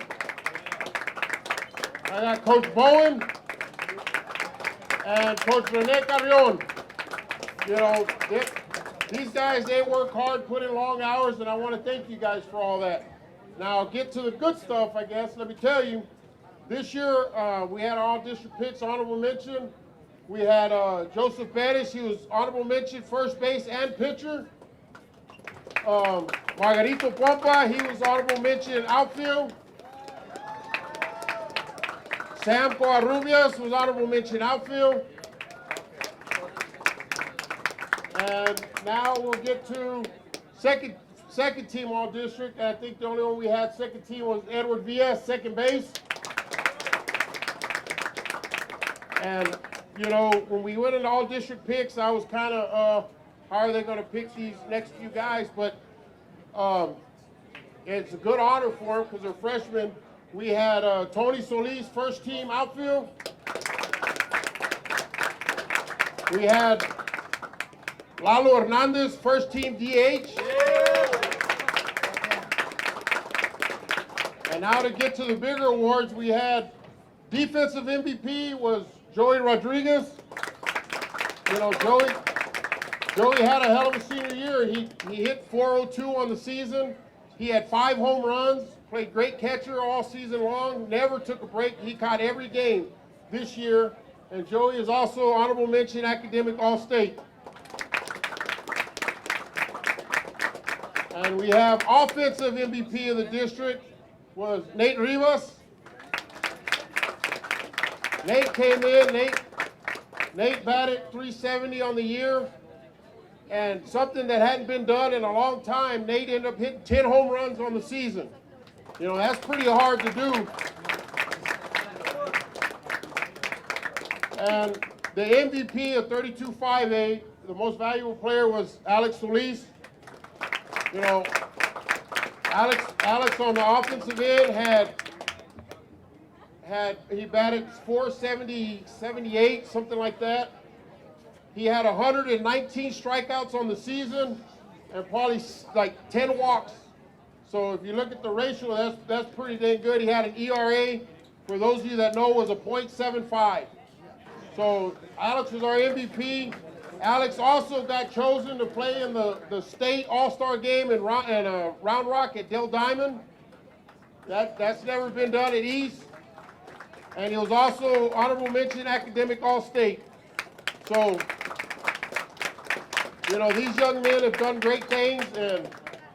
I got Coach Bowen. And Coach Rene Carrion. You know, these guys, they work hard, put in long hours, and I want to thank you guys for all that. Now, I'll get to the good stuff, I guess. Let me tell you, this year we had all district picks, honorable mention. We had Joseph Bettis, he was honorable mention, first base and pitcher. Margarito Pompa, he was honorable mention outfield. Sam Coarrubias was honorable mention outfield. And now we'll get to second team all district. And I think the only one we had second team was Edward Villa, second base. And you know, when we went into all district picks, I was kind of, how are they going to pick these next few guys? But it's a good honor for them because they're freshmen. We had Tony Solis, first team outfield. We had Lalo Hernandez, first team DH. And now to get to the bigger awards, we had defensive MVP was Joey Rodriguez. You know, Joey had a hell of a senior year. He hit 402 on the season. He had 5 home runs, played great catcher all season long, never took a break. He caught every game this year. And Joey is also honorable mention academic All-State. And we have offensive MVP of the district was Nate Rivas. Nate came in, Nate batted 370 on the year. And something that hadn't been done in a long time, Nate ended up hitting 10 home runs on the season. You know, that's pretty hard to do. And the MVP of 32-5A, the most valuable player was Alex Solis. You know, Alex on the offensive end he batted 470, 78, something like that. He had 119 strikeouts on the season and probably like 10 walks. So if you look at the ratio, that's pretty dang good. He had an ERA for those of you that know, was a .75. So Alex was our MVP. Alex also got chosen to play in the state all-star game in Round Rock at Dell Diamond. That's never been done at East. And he was also honorable mention academic all-state. So, you know, these young men have done great things, and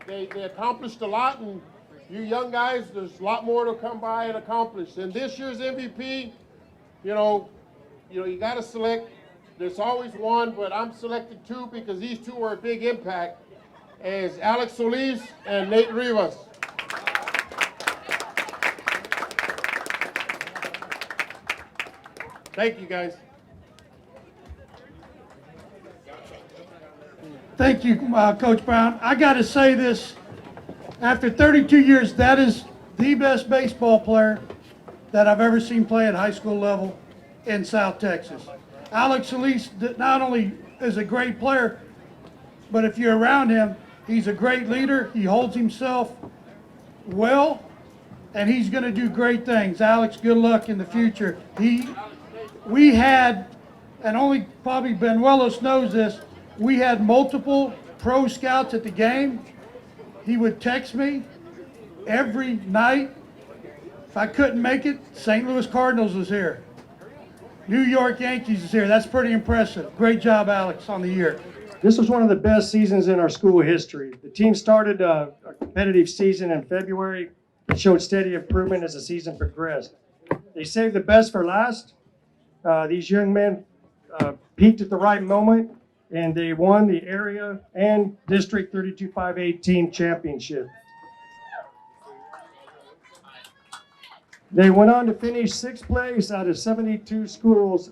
they accomplished a lot. And you young guys, there's a lot more to come by and accomplish. And this year's MVP, you know, you got to select. There's always one, but I'm selecting two because these two are a big impact. As Alex Solis and Nate Rivas. Thank you, guys. Thank you, Coach Brown. I got to say this, after 32 years, that is the best baseball player that I've ever seen play at high school level in South Texas. Alex Solis not only is a great player, but if you're around him, he's a great leader. He holds himself well, and he's going to do great things. Alex, good luck in the future. We had, and only probably Benuelos knows this, we had multiple pro scouts at the game. He would text me every night. If I couldn't make it, St. Louis Cardinals was here. New York Yankees is here. That's pretty impressive. Great job, Alex, on the year. This was one of the best seasons in our school history. The team started a competitive season in February. It showed steady improvement as the season progressed. They saved the best for last. These young men peaked at the right moment, and they won the area and District 32-5A team championship. They went on to finish 6th place out of 72 schools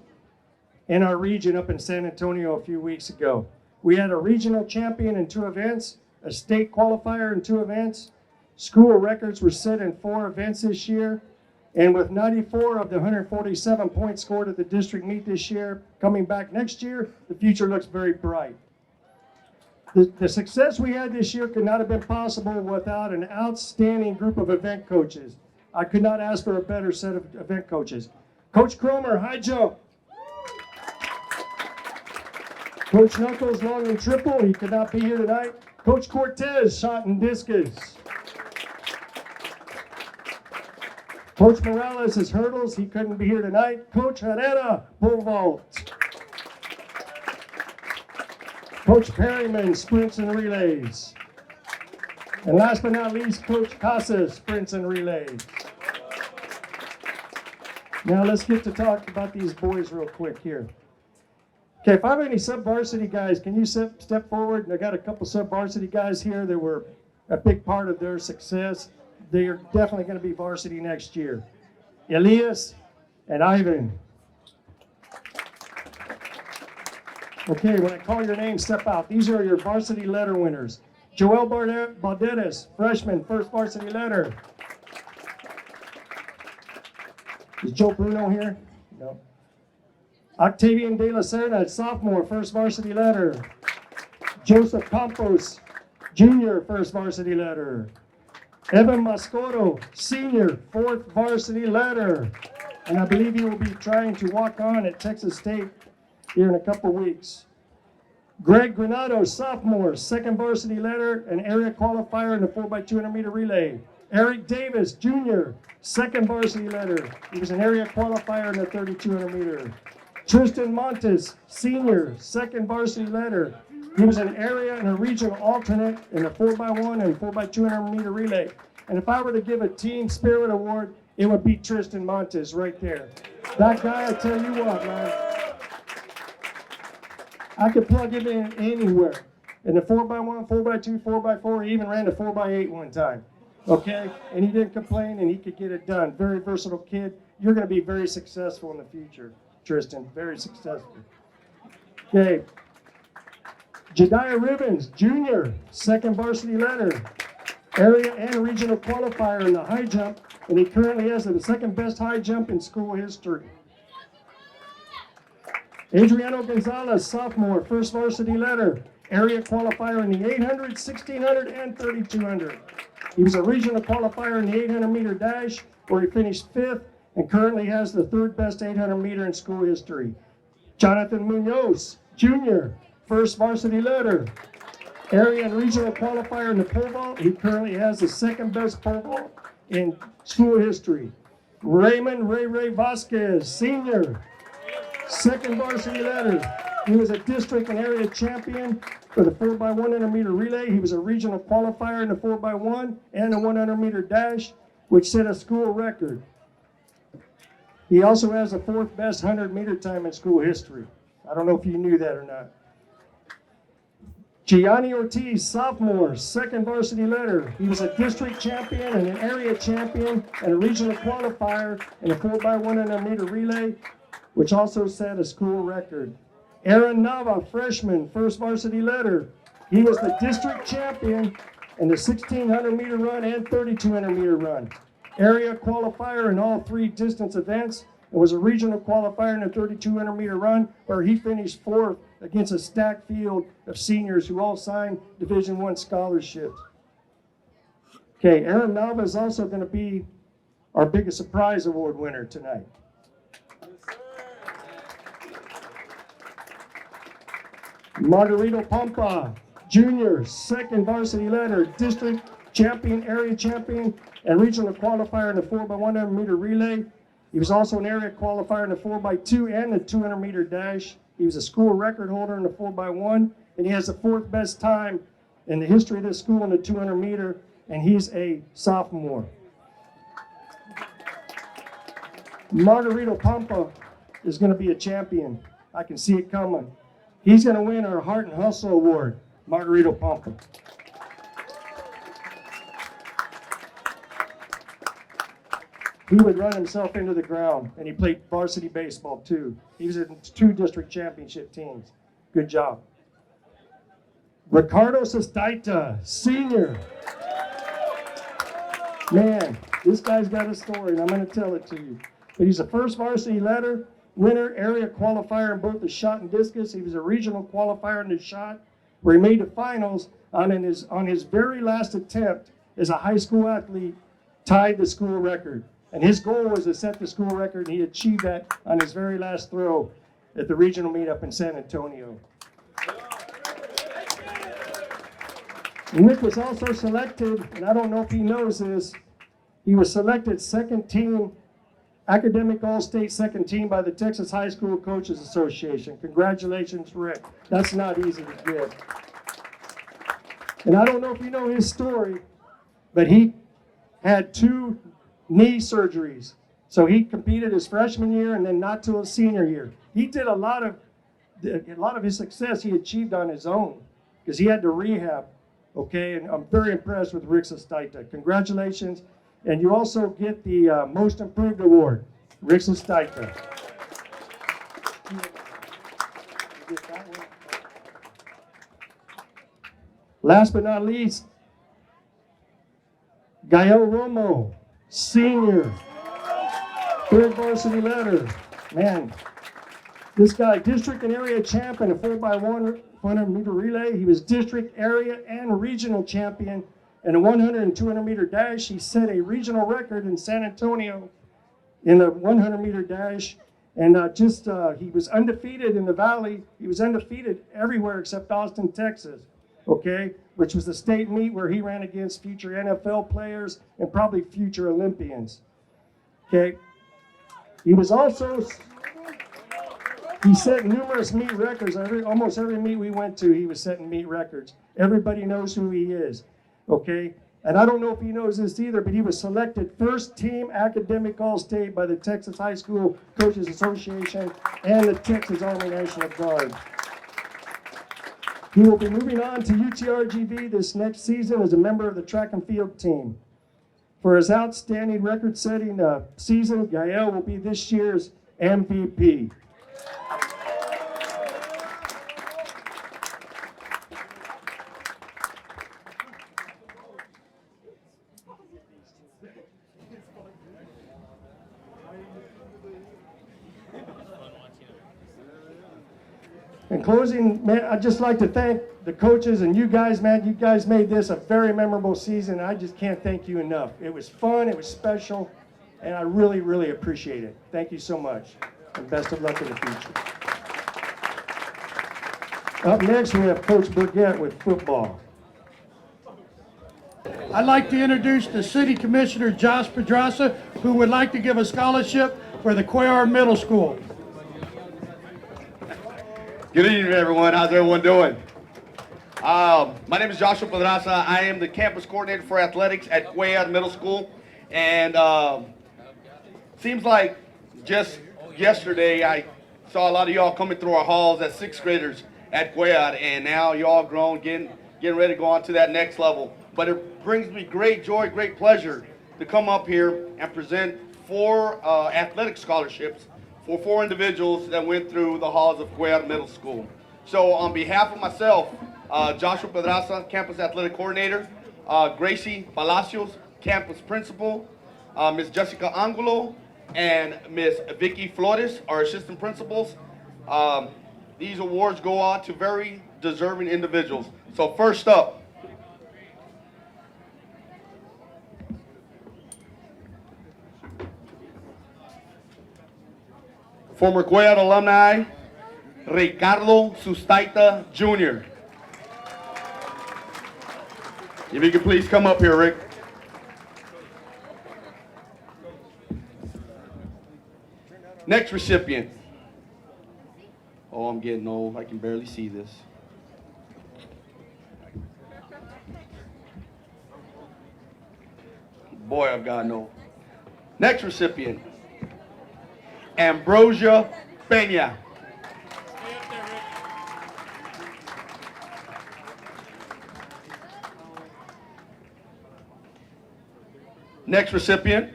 in our region up in San Antonio a few weeks ago. We had a regional champion in 2 events, a state qualifier in 2 events. School records were set in 4 events this year. And with 94 of the 147 points scored at the district meet this year, coming back next year, the future looks very bright. The success we had this year could not have been possible without an outstanding group of event coaches. I could not ask for a better set of event coaches. Coach Cromer, high jump. Coach Knuckles, long and triple. He could not be here tonight. Coach Cortez, shot and discus. Coach Morales is hurdles. He couldn't be here tonight. Coach Herrera, pole vault. Coach Perryman, sprints and relays. And last but not least, Coach Casas, sprints and relays. Now let's get to talk about these boys real quick here. Okay, if I have any sub-varsity guys, can you step forward? I got a couple sub-varsity guys here that were a big part of their success. They are definitely going to be varsity next year. Elias and Ivan. Okay, when I call your name, step out. These are your varsity letter winners. Joel Balderas, freshman, first varsity letter. Is Joe Bruno here? No. Octavian De La Serna, sophomore, first varsity letter. Joseph Campos, junior, first varsity letter. Evan Mascoro, senior, 4th varsity letter. And I believe he will be trying to walk on at Texas State here in a couple weeks. Greg Granado, sophomore, 2nd varsity letter and area qualifier in the 4x200 meter relay. Eric Davis, junior, 2nd varsity letter. He was an area qualifier in the 3200 meter. Tristan Montes, senior, 2nd varsity letter. He was an area and a regional alternate in the 4x1 and 4x200 meter relay. And if I were to give a team spirit award, it would be Tristan Montes right there. That guy, I tell you what, man. I could plug him in anywhere. In the 4x1, 4x2, 4x4, he even ran the 4x8 one time. Okay? And he didn't complain, and he could get it done. Very versatile kid. You're going to be very successful in the future, Tristan. Very successful. Okay. Jediah Ribbons, junior, 2nd varsity letter. Area and regional qualifier in the high jump, and he currently has the 2nd best high jump in school history. Adriano Gonzalez, sophomore, 1st varsity letter. Area qualifier in the 800, 1600, and 3200. He was a regional qualifier in the 800 meter dash, where he finished 5th, and currently has the third best 800 meter in school history. Jonathan Munoz, Jr., first varsity letter. Area and regional qualifier in the pole vault. He currently has the second best pole vault in school history. Raymond Ray Vasquez, Sr., second varsity letter. He was a district and area champion for the 4x100 meter relay. He was a regional qualifier in the 4x1 and the 100 meter dash, which set a school record. He also has the fourth best 100 meter time in school history. I don't know if you knew that or not. Gianni Ortiz, sophomore, second varsity letter. He was a district champion and an area champion and a regional qualifier in the 4x100 meter relay, which also set a school record. Aaron Nava, freshman, first varsity letter. He was the district champion in the 1600 meter run and 3200 meter run. Area qualifier in all three distance events, and was a regional qualifier in the 3200 meter run, where he finished fourth against a stacked field of seniors who all signed Division I scholarships. Okay, Aaron Nava is also going to be our biggest surprise award winner tonight. Margarito Pampa, Jr., second varsity letter, district champion, area champion, and regional qualifier in the 4x100 meter relay. He was also an area qualifier in the 4x2 and the 200 meter dash. He was a school record holder in the 4x1, and he has the fourth best time in the history of this school in the 200 meter, and he's a sophomore. Margarito Pampa is going to be a champion. I can see it coming. He's going to win our Heart and Hustle Award, Margarito Pampa. He would run himself into the ground, and he played varsity baseball too. He was in 2 district championship teams. Good job. Ricardo Sestaita, Sr. Man, this guy's got a story, and I'm going to tell it to you. But he's a first varsity letter, winner, area qualifier in both the shot and discus. He was a regional qualifier in the shot, where he made the finals on his very last attempt as a high school athlete, tied the school record. And his goal was to set the school record, and he achieved that on his very last throw at the regional meetup in San Antonio. Nick was also selected, and I don't know if he knows this, he was selected second team, academic all-state second team by the Texas High School Coaches Association. Congratulations, Rick. That's not easy to get. And I don't know if you know his story, but he had 2 knee surgeries. So he competed his freshman year and then not till his senior year. He did a lot of his success he achieved on his own because he had to rehab. Okay, and I'm very impressed with Rick Sestaita. Congratulations. And you also get the Most Improved Award, Rick Sestaita. Last but not least, Gael Romo, Senior, third varsity letter. Man, this guy, district and area champion of 4x100 meter relay. He was district, area, and regional champion in the 100 and 200 meter dash. He set a regional record in San Antonio in the 100 meter dash. And he was undefeated in the Valley. He was undefeated everywhere except Austin, Texas, okay, which was the state meet where he ran against future NFL players and probably future Olympians, okay. He set numerous meet records. Almost every meet we went to, he was setting meet records. Everybody knows who he is, okay? And I don't know if he knows this either, but he was selected first team academic all-state by the Texas High School Coaches Association and the Texas Army National Guard. He will be moving on to UTRGV this next season as a member of the track and field team. For his outstanding record-setting season, Gael will be this year's MVP. In closing, man, I'd just like to thank the coaches and you guys, man. You guys made this a very memorable season. I just can't thank you enough. It was fun, it was special, and I really, really appreciate it. Thank you so much, and best of luck in the future. Up next, we have Coach Burgett with football. I'd like to introduce the City Commissioner, Josh Pedraza, who would like to give a scholarship for the Cuellar Middle School. Good evening, everyone. How's everyone doing? My name is Joshua Pedraza. I am the campus coordinator for athletics at Cuellar Middle School. And seems like just yesterday I saw a lot of y'all coming through our halls as sixth graders at Cuellar, and now y'all grown, getting ready to go on to that next level. But it brings me great joy, great pleasure to come up here and present 4 athletic scholarships for 4 individuals that went through the halls of Cuellar Middle School. So on behalf of myself, Joshua Pedraza, Campus Athletic Coordinator, Gracie Palacios, Campus Principal, Ms. Jessica Angulo, and Ms. Vicky Flores, our Assistant Principals. These awards go on to very deserving individuals. So first up, former Cuellar alumni, Ricardo Sustaita Jr. If you could please come up here, Rick. Next recipient. Oh, I'm getting old. I can barely see this. Boy, I've gotten old. Next recipient. Ambrosia Peña. Next recipient,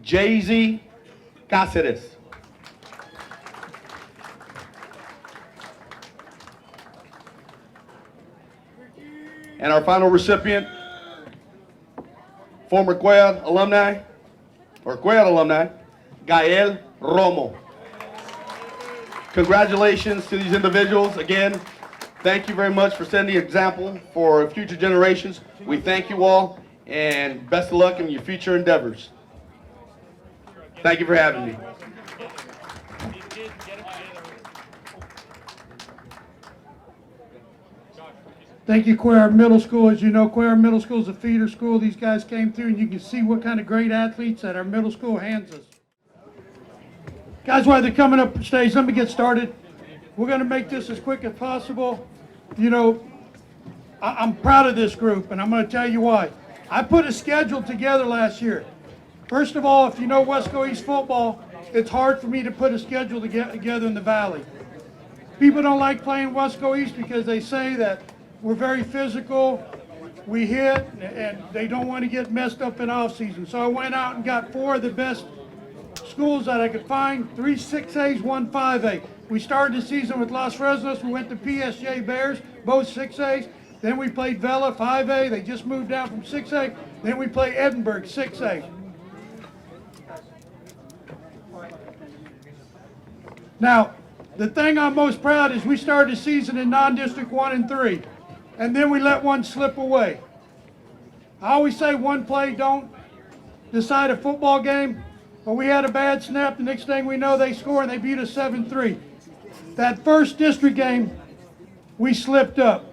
Jay-Z Cáceres. And our final recipient, former Cuellar alumni, Gael Romo. Congratulations to these individuals. Again, thank you very much for setting the example for future generations. We thank you all, and best of luck in your future endeavors. Thank you for having me. Thank you, Cuellar Middle School. As you know, Cuellar Middle School is a feeder school. These guys came through, and you can see what kind of great athletes that our middle school hands us. Guys, while they're coming up stage, let me get started. We're going to make this as quick as possible. You know, I'm proud of this group, and I'm going to tell you why. I put a schedule together last year. First of all, if you know Weslaco East football, it's hard for me to put a schedule together in the Valley. People don't like playing Weslaco East because they say that we're very physical, we hit, and they don't want to get messed up in off season. So I went out and got 4 of the best schools that I could find, 3 6As, 1 5A. We started the season with Los Fresnos. We went to PSJ Bears, both 6As. Then we played Vela, 5A. They just moved down from 6A. Then we played Edinburgh, 6A. Now, the thing I'm most proud is we started the season in non-district 1 and 3. And then we let one slip away. I always say one play don't decide a football game, but we had a bad snap. The next thing we know, they score and they beat us 7-3. That first district game, we slipped up.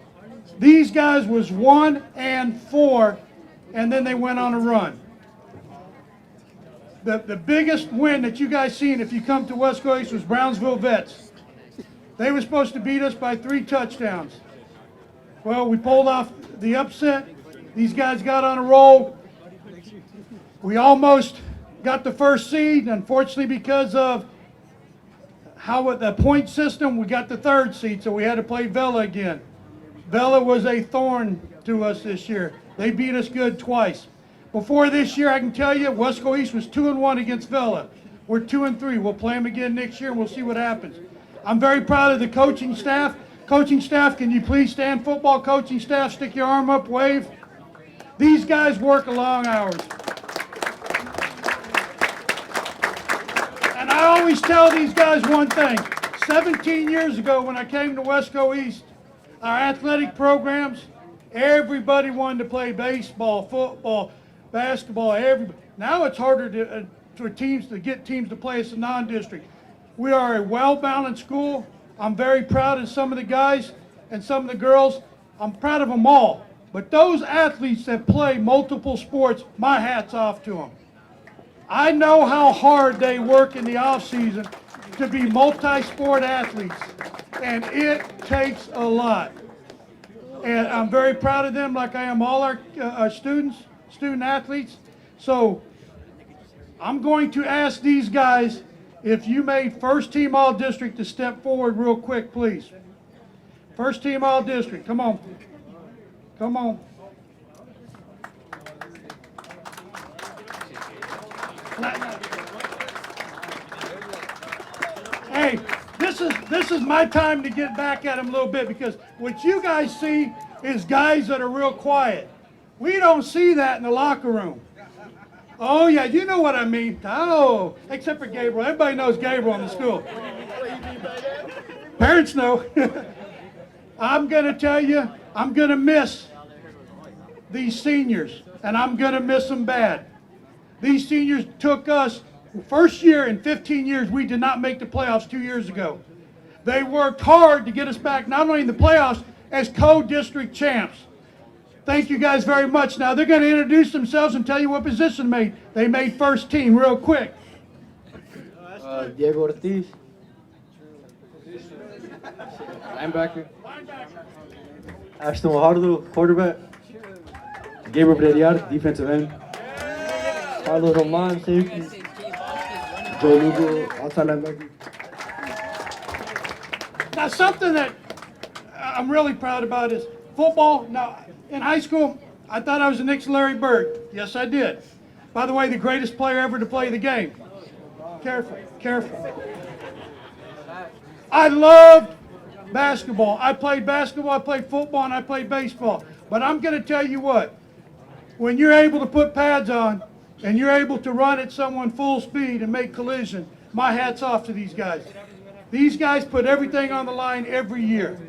These guys was 1 and 4, and then they went on a run. The biggest win that you guys seen if you come to Weslaco East was Brownsville Vets. They were supposed to beat us by 3 touchdowns. Well, we pulled off the upset. These guys got on a roll. We almost got the first seed. Unfortunately, because of how the point system, we got the 3rd seed, so we had to play Vela again. Vela was a thorn to us this year. They beat us good twice. Before this year, I can tell you, Weslaco East was 2-1 against Vela. We're 2-3. We'll play them again next year, and we'll see what happens. I'm very proud of the coaching staff. Coaching staff, can you please stand? Football coaching staff, stick your arm up, wave. These guys work long hours. And I always tell these guys one thing. 17 years ago when I came to Weslaco East, our athletic programs, everybody wanted to play baseball, football, basketball, everybody. Now it's harder for teams to get teams to play us in non-district. We are a well-balanced school. I'm very proud of some of the guys and some of the girls. I'm proud of them all. But those athletes that play multiple sports, my hat's off to them. I know how hard they work in the off-season to be multi-sport athletes, and it takes a lot. And I'm very proud of them, like I am all our student athletes. So I'm going to ask these guys, if you made first team all district, to step forward real quick, please. First team all district, come on. Come on. Hey, this is my time to get back at them a little bit, because what you guys see is guys that are real quiet. We don't see that in the locker room. Oh yeah, you know what I mean. Oh, except for Gabriel. Everybody knows Gabriel in the school. Parents know. I'm going to tell you, I'm going to miss these seniors, and I'm going to miss them bad. These seniors took us, first year in 15 years, we did not make the playoffs 2 years ago. They worked hard to get us back, not only in the playoffs, as co-district champs. Thank you guys very much. Now they're going to introduce themselves and tell you what position they made first team real quick. Diego Ortiz. Linebacker. Ashton Wajardo, quarterback. Gabriel Brediar, defensive end. Carlos Roman, safety. Joe Lugo, outside linebacker. Now something that I'm really proud about is football. Now in high school, I thought I was the next Larry Bird. Yes, I did. By the way, the greatest player ever to play the game. Careful, careful. I loved basketball. I played basketball, I played football, and I played baseball. But I'm going to tell you what, when you're able to put pads on and you're able to run at someone full speed and make collision, my hat's off to these guys. These guys put everything on the line every year.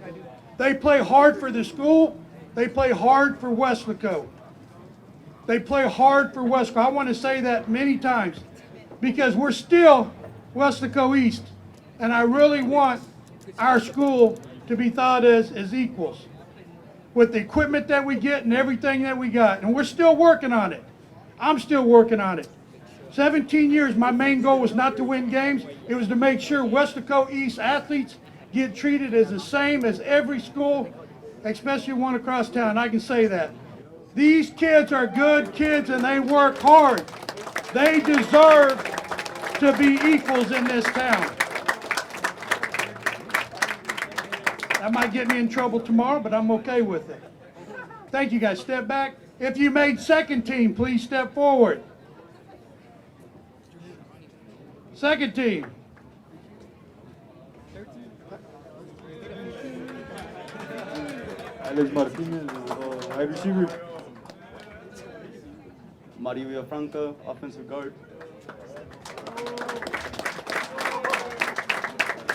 They play hard for the school. They play hard for Weslaco. They play hard for Weslaco. I want to say that many times because we're still Weslaco East, and I really want our school to be thought as equals with the equipment that we get and everything that we got. And we're still working on it. I'm still working on it. 17 years, my main goal was not to win games. It was to make sure Weslaco East athletes get treated as the same as every school, especially one across town. I can say that. These kids are good kids and they work hard. They deserve to be equals in this town. That might get me in trouble tomorrow, but I'm okay with it. Thank you guys. Step back. If you made second team, please step forward. Second team. Alex Martinez, wide receiver. Mario Villafranca, offensive guard.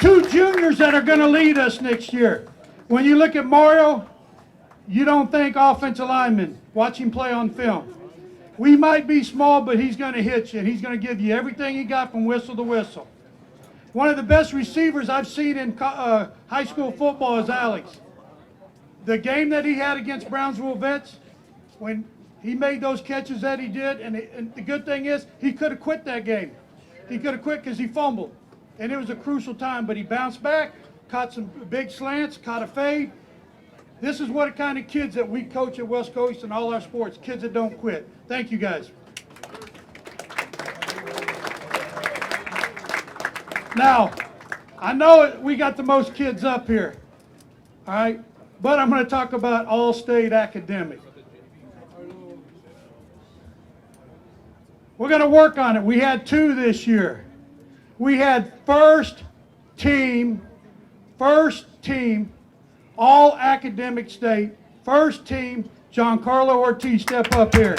Two juniors that are going to lead us next year. When you look at Mario, you don't think offensive lineman. Watch him play on film. We might be small, but he's going to hit you, and he's going to give you everything he got from whistle to whistle. One of the best receivers I've seen in high school football is Alex. The game that he had against Brownsville Vets, when he made those catches that he did, and the good thing is he could have quit that game. He could have quit because he fumbled, and it was a crucial time, but he bounced back, caught some big slants, caught a fade. This is what kind of kids that we coach at Weslaco East in all our sports, kids that don't quit. Thank you, guys. Now, I know we got the most kids up here, all right? But I'm going to talk about all-state academic. We're going to work on it. We had 2 this year. We had first team, all academic state, first team, Giancarlo Ortiz, step up here.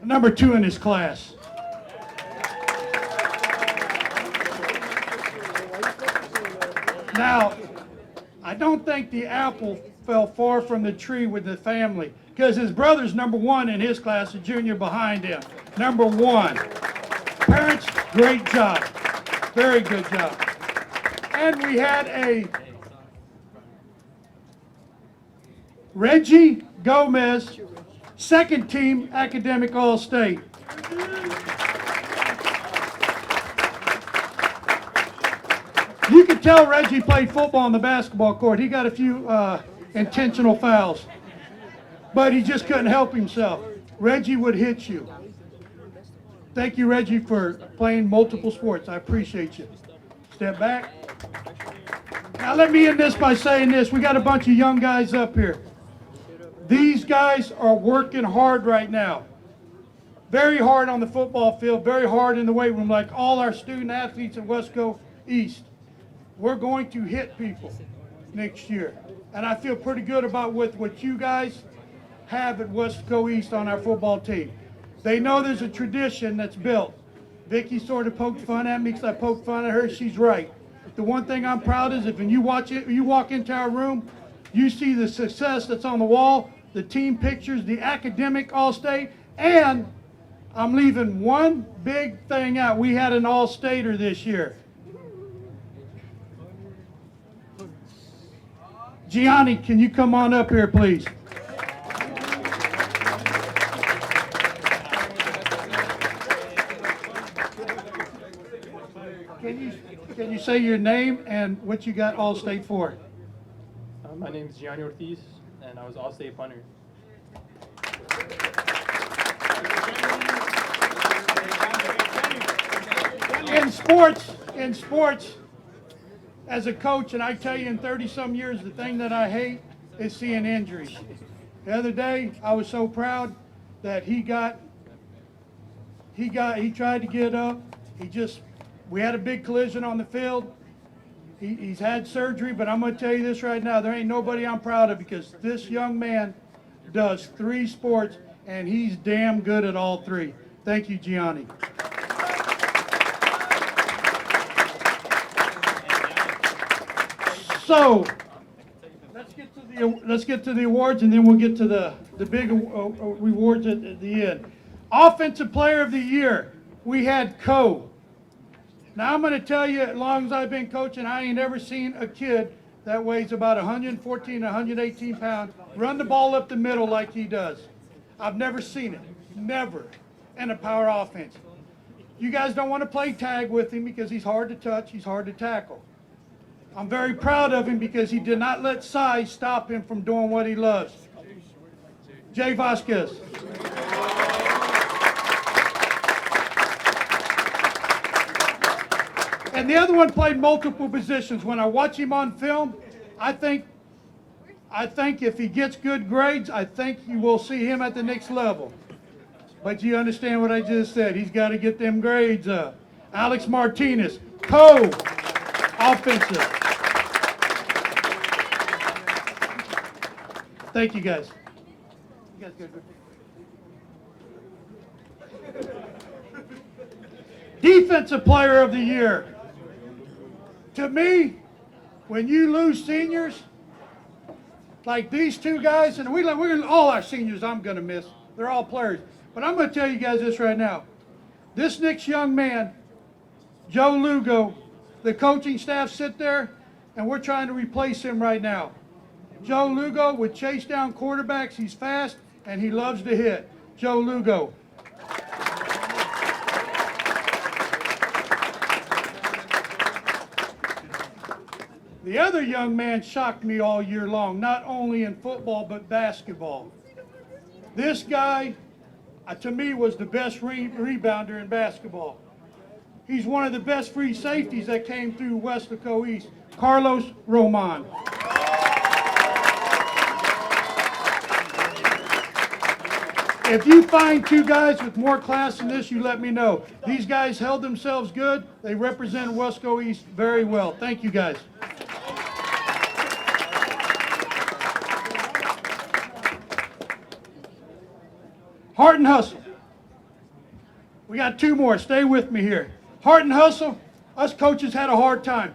Number 2 in his class. Now, I don't think the apple fell far from the tree with the family because his brother's #1 in his class, a junior behind him. #1. Parents, great job. Very good job. And we had a Reggie Gomez, second team academic All-State. You could tell Reggie played football on the basketball court. He got a few intentional fouls, but he just couldn't help himself. Reggie would hit you. Thank you, Reggie, for playing multiple sports. I appreciate you. Step back. Now let me end this by saying this. We got a bunch of young guys up here. These guys are working hard right now. Very hard on the football field, very hard in the weight room, like all our student athletes at Weslaco East. We're going to hit people next year. And I feel pretty good about what you guys have at Weslaco East on our football team. They know there's a tradition that's built. Vicky sort of poked fun at me because I poked fun at her. She's right. The one thing I'm proud is if when you walk into our room, you see the success that's on the wall, the team pictures, the academic All-State, and I'm leaving one big thing out. We had an All-Stater this year. Gianni, can you come on up here, please? Can you say your name and what you got All-State for? My name is Gianni Ortiz, and I was All-State punter. In sports, as a coach, and I tell you in 30-some years, the thing that I hate is seeing injuries. The other day, I was so proud that he tried to get up. We had a big collision on the field. He's had surgery, but I'm going to tell you this right now. There ain't nobody I'm proud of because this young man does 3 sports, and he's damn good at all 3. Thank you, Gianni. So, let's get to the awards, and then we'll get to the big rewards at the end. Offensive Player of the Year, we had Coe. Now, I'm going to tell you, as long as I've been coaching, I ain't ever seen a kid that weighs about 114, 118 pounds run the ball up the middle like he does. I've never seen it. Never. In a power offense. You guys don't want to play tag with him because he's hard to touch, he's hard to tackle. I'm very proud of him because he did not let size stop him from doing what he loves. Jay Vasquez. And the other one played multiple positions. When I watch him on film, I think if he gets good grades, I think you will see him at the next level. But you understand what I just said. He's got to get them grades up. Alex Martinez, offensive. Thank you, guys. You guys good? Defensive Player of the Year. To me, when you lose seniors, like these 2 guys, and we're all our seniors I'm going to miss. They're all players. But I'm going to tell you guys this right now. This next young man, Joe Lugo, the coaching staff sit there, and we're trying to replace him right now. Joe Lugo would chase down quarterbacks. He's fast, and he loves to hit. Joe Lugo. The other young man shocked me all year long, not only in football, but basketball. This guy, to me, was the best rebounder in basketball. He's one of the best free safeties that came through Weslaco East, Carlos Roman. If you find 2 guys with more class than this, you let me know. These guys held themselves good. They represent Weslaco East very well. Thank you, guys. Heart and hustle. We got 2 more. Stay with me here. Heart and hustle. Us coaches had a hard time.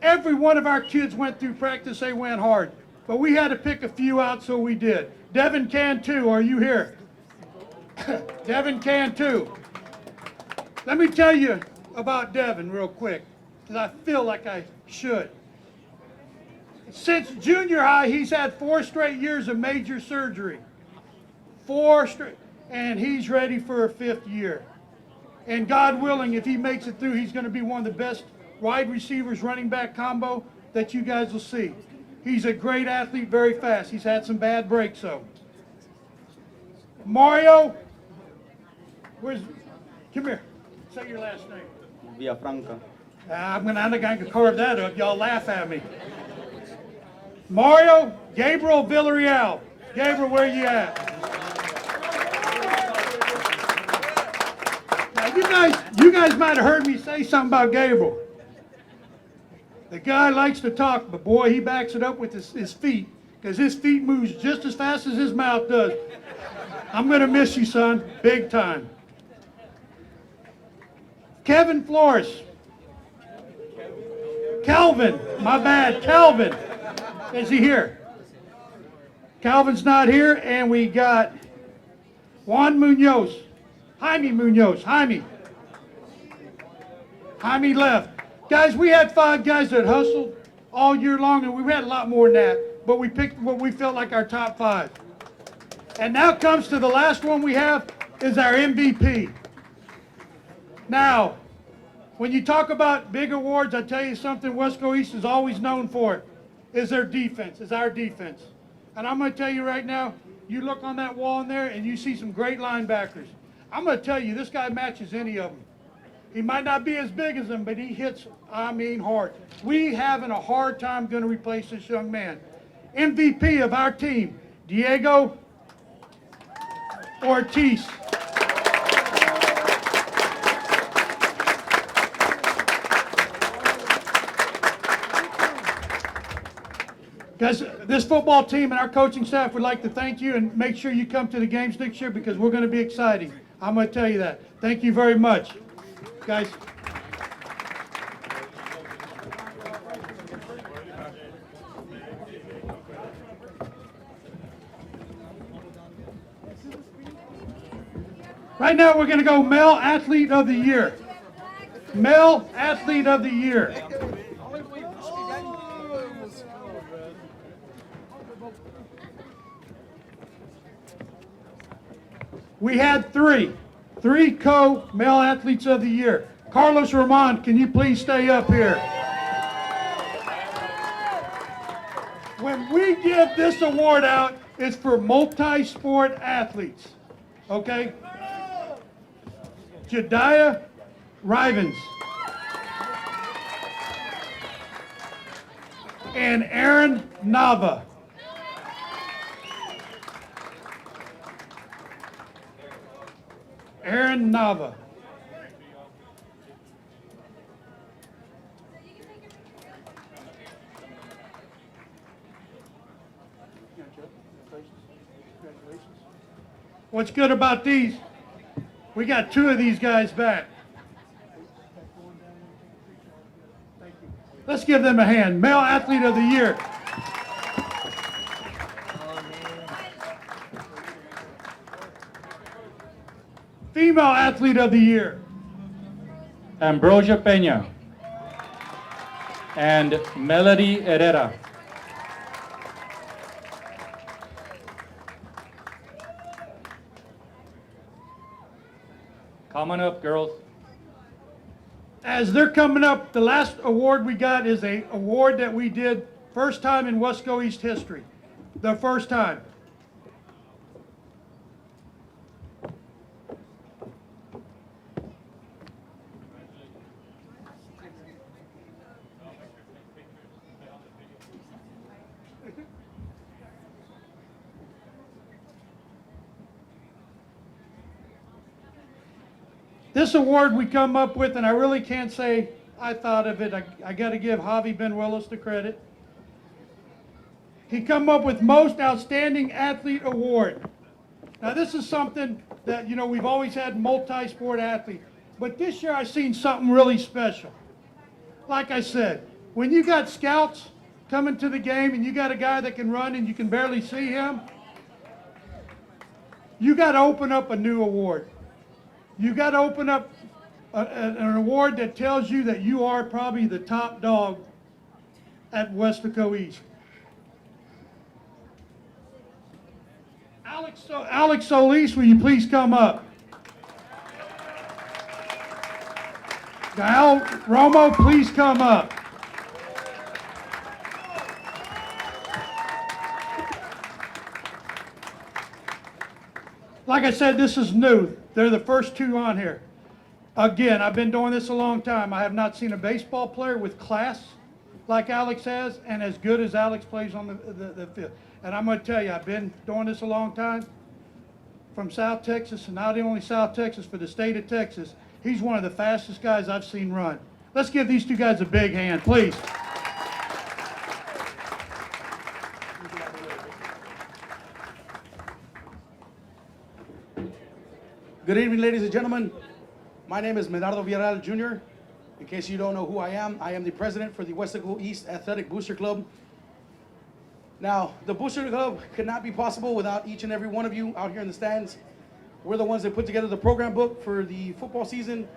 Every one of our kids went through practice. They went hard. but we had to pick a few out, so we did. Devin Cantu, are you here? Devin Cantu. Let me tell you about Devin real quick, because I feel like I should. Since junior high, he's had 4 straight years of major surgery. 4 straight, and he's ready for a 5th year. And God willing, if he makes it through, he's going to be one of the best wide receivers, running back combo that you guys will see. He's a great athlete, very fast. He's had some bad breaks, though. Mario, come here. Say your last name. Villafranca. I'm going to carve that up. Y'all laugh at me. Mario Gabriel Villarreal. Gabriel, where you at? Now, you guys might have heard me say something about Gabriel. The guy likes to talk, but boy, he backs it up with his feet, because his feet moves just as fast as his mouth does. I'm going to miss you, son, big time. Kevin Flores. Calvin, my bad, Calvin. Is he here? Calvin's not here, and we got Juan Munoz. Jaime Munoz, Jaime. Jaime left. Guys, we had 5 guys that hustled all year long, and we had a lot more than that, but we picked what we felt like our top 5. And now comes to the last one we have, is our MVP. Now, when you talk about big awards, I tell you something Weslaco East is always known for, is their defense, is our defense. And I'm going to tell you right now, you look on that wall in there and you see some great linebackers. I'm going to tell you, this guy matches any of them. He might not be as big as them, but he hits, hard. We having a hard time going to replace this young man. MVP of our team, Diego Ortiz. Guys, this football team and our coaching staff would like to thank you, and make sure you come to the games next year, because we're going to be exciting. I'm going to tell you that. Thank you very much. Guys. Right now we're going to go Male Athlete of the Year. Male Athlete of the Year. We had three co-Male Athletes of the Year. Carlos Ramon, can you please stay up here? When we give this award out, it's for multi-sport athletes, okay? Jediah Rivens and Aaron Nava. Aaron Nava. What's good about these? We got 2 of these guys back. Let's give them a hand. Male Athlete of the Year. Female Athlete of the Year. Ambrosia Peña and Melody Herrera. Come on up, girls. As they're coming up, the last award we got is an award that we did first time in Weslaco East history. The first time. This award we come up with, and I really can't say I thought of it. I got to give Javi Ben Willis the credit. He come up with Most Outstanding Athlete Award. Now this is something that, you know, we've always had multi-sport athletes, but this year I seen something really special. Like I said, when you got scouts coming to the game and you got a guy that can run and you can barely see him, you got to open up a new award. You got to open up an award that tells you that you are probably the top dog at Weslaco East. Alex Solis, will you please come up? Gael Romo, please come up. Like I said, this is new. They're the first two on here. Again, I've been doing this a long time. I have not seen a baseball player with class like Alex has and as good as Alex plays on the field. And I'm going to tell you, I've been doing this a long time. From South Texas, and not only South Texas, for the state of Texas, he's one of the fastest guys I've seen run. Let's give these two guys a big hand, please. Good evening, ladies and gentlemen. My name is Medardo Villarreal Jr. In case you don't know who I am the president for the Weslaco East Athletic Booster Club. Now, the Booster Club could not be possible without each and every one of you out here in the stands. We're the ones that put together the program book for the football season.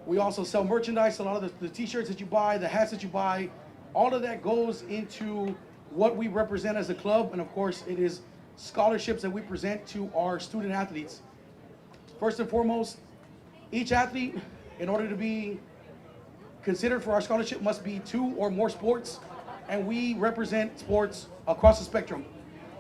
We also sell merchandise, a lot of the t-shirts that you buy, the hats that you buy, all of that goes into what we represent as a club, and of course, it is scholarships that we present to our student athletes. First and foremost, each athlete, in order to be considered for our scholarship, must be 2 or more sports, and we represent sports across the spectrum.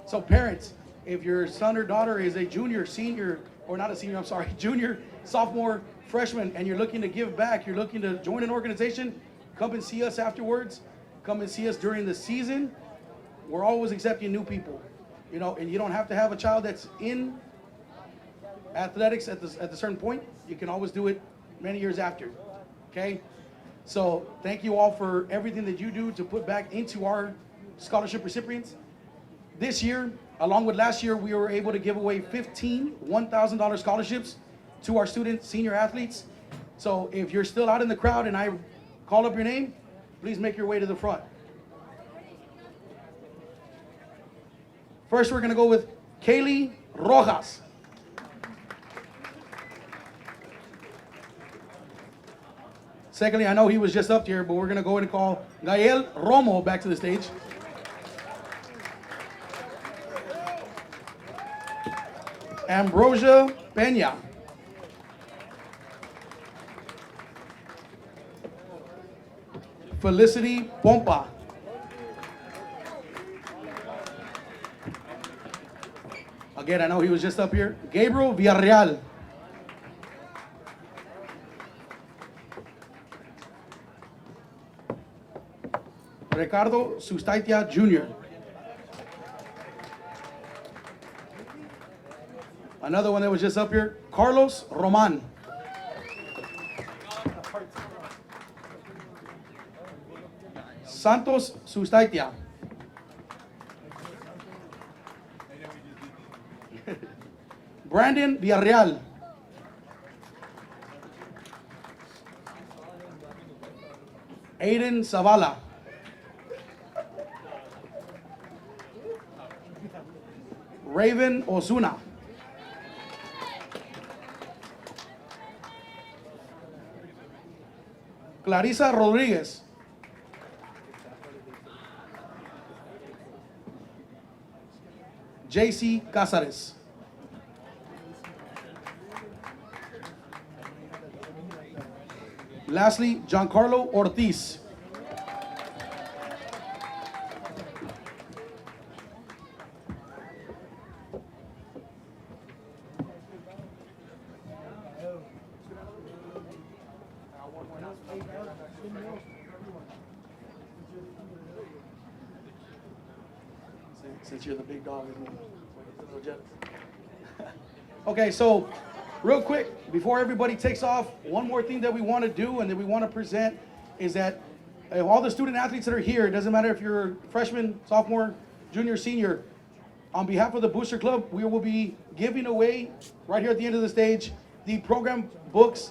So parents, if your son or daughter is a junior, senior, or not a senior, I'm sorry, junior, sophomore, freshman, and you're looking to give back, you're looking to join an organization, come and see us afterwards, come and see us during the season. We're always accepting new people, you know, and you don't have to have a child that's in athletics at the certain point. You can always do it many years after, okay? So thank you all for everything that you do to put back into our scholarship recipients. This year, along with last year, we were able to give away 15 $1,000 scholarships to our student senior athletes. So if you're still out in the crowd and I call up your name, please make your way to the front. First, we're gonna go with Kaylee Rojas. Secondly, I know he was just up here, but we're going to go ahead and call Gael Romo back to the stage. Ambrosia Peña. Felicity Pompa. Again, I know he was just up here. Gabriel Villarreal. Ricardo Sustaitia Jr. Another one that was just up here, Carlos Roman. Santos Sustaitia. Brandon Villarreal. Aiden Zavala. Raven Osuna. Clarissa Rodriguez. JC Cázares. Lastly, Giancarlo Ortiz. Since you're the big dog, isn't it? Okay, so real quick, before everybody takes off, one more thing that we want to do and that we want to present is that all the student athletes that are here, it doesn't matter if you're a freshman, sophomore, junior, senior, on behalf of the Booster Club, we will be giving away, right here at the end of the stage, the program books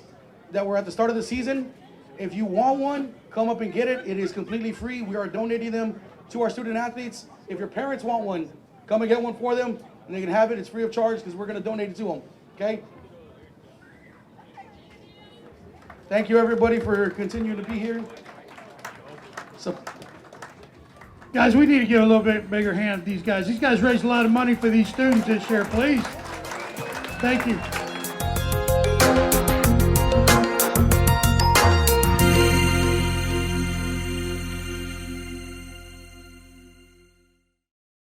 that were at the start of the season. If you want one, come up and get it. It is completely free. We are donating them to our student athletes. If your parents want one, come and get one for them, and they can have it. It's free of charge because we're going to donate it to them. Okay? Thank you, everybody, for continuing to be here. So, Guys, we need to get a little bit bigger hand at these guys. These guys raised a lot of money for these students this year, please. Thank you.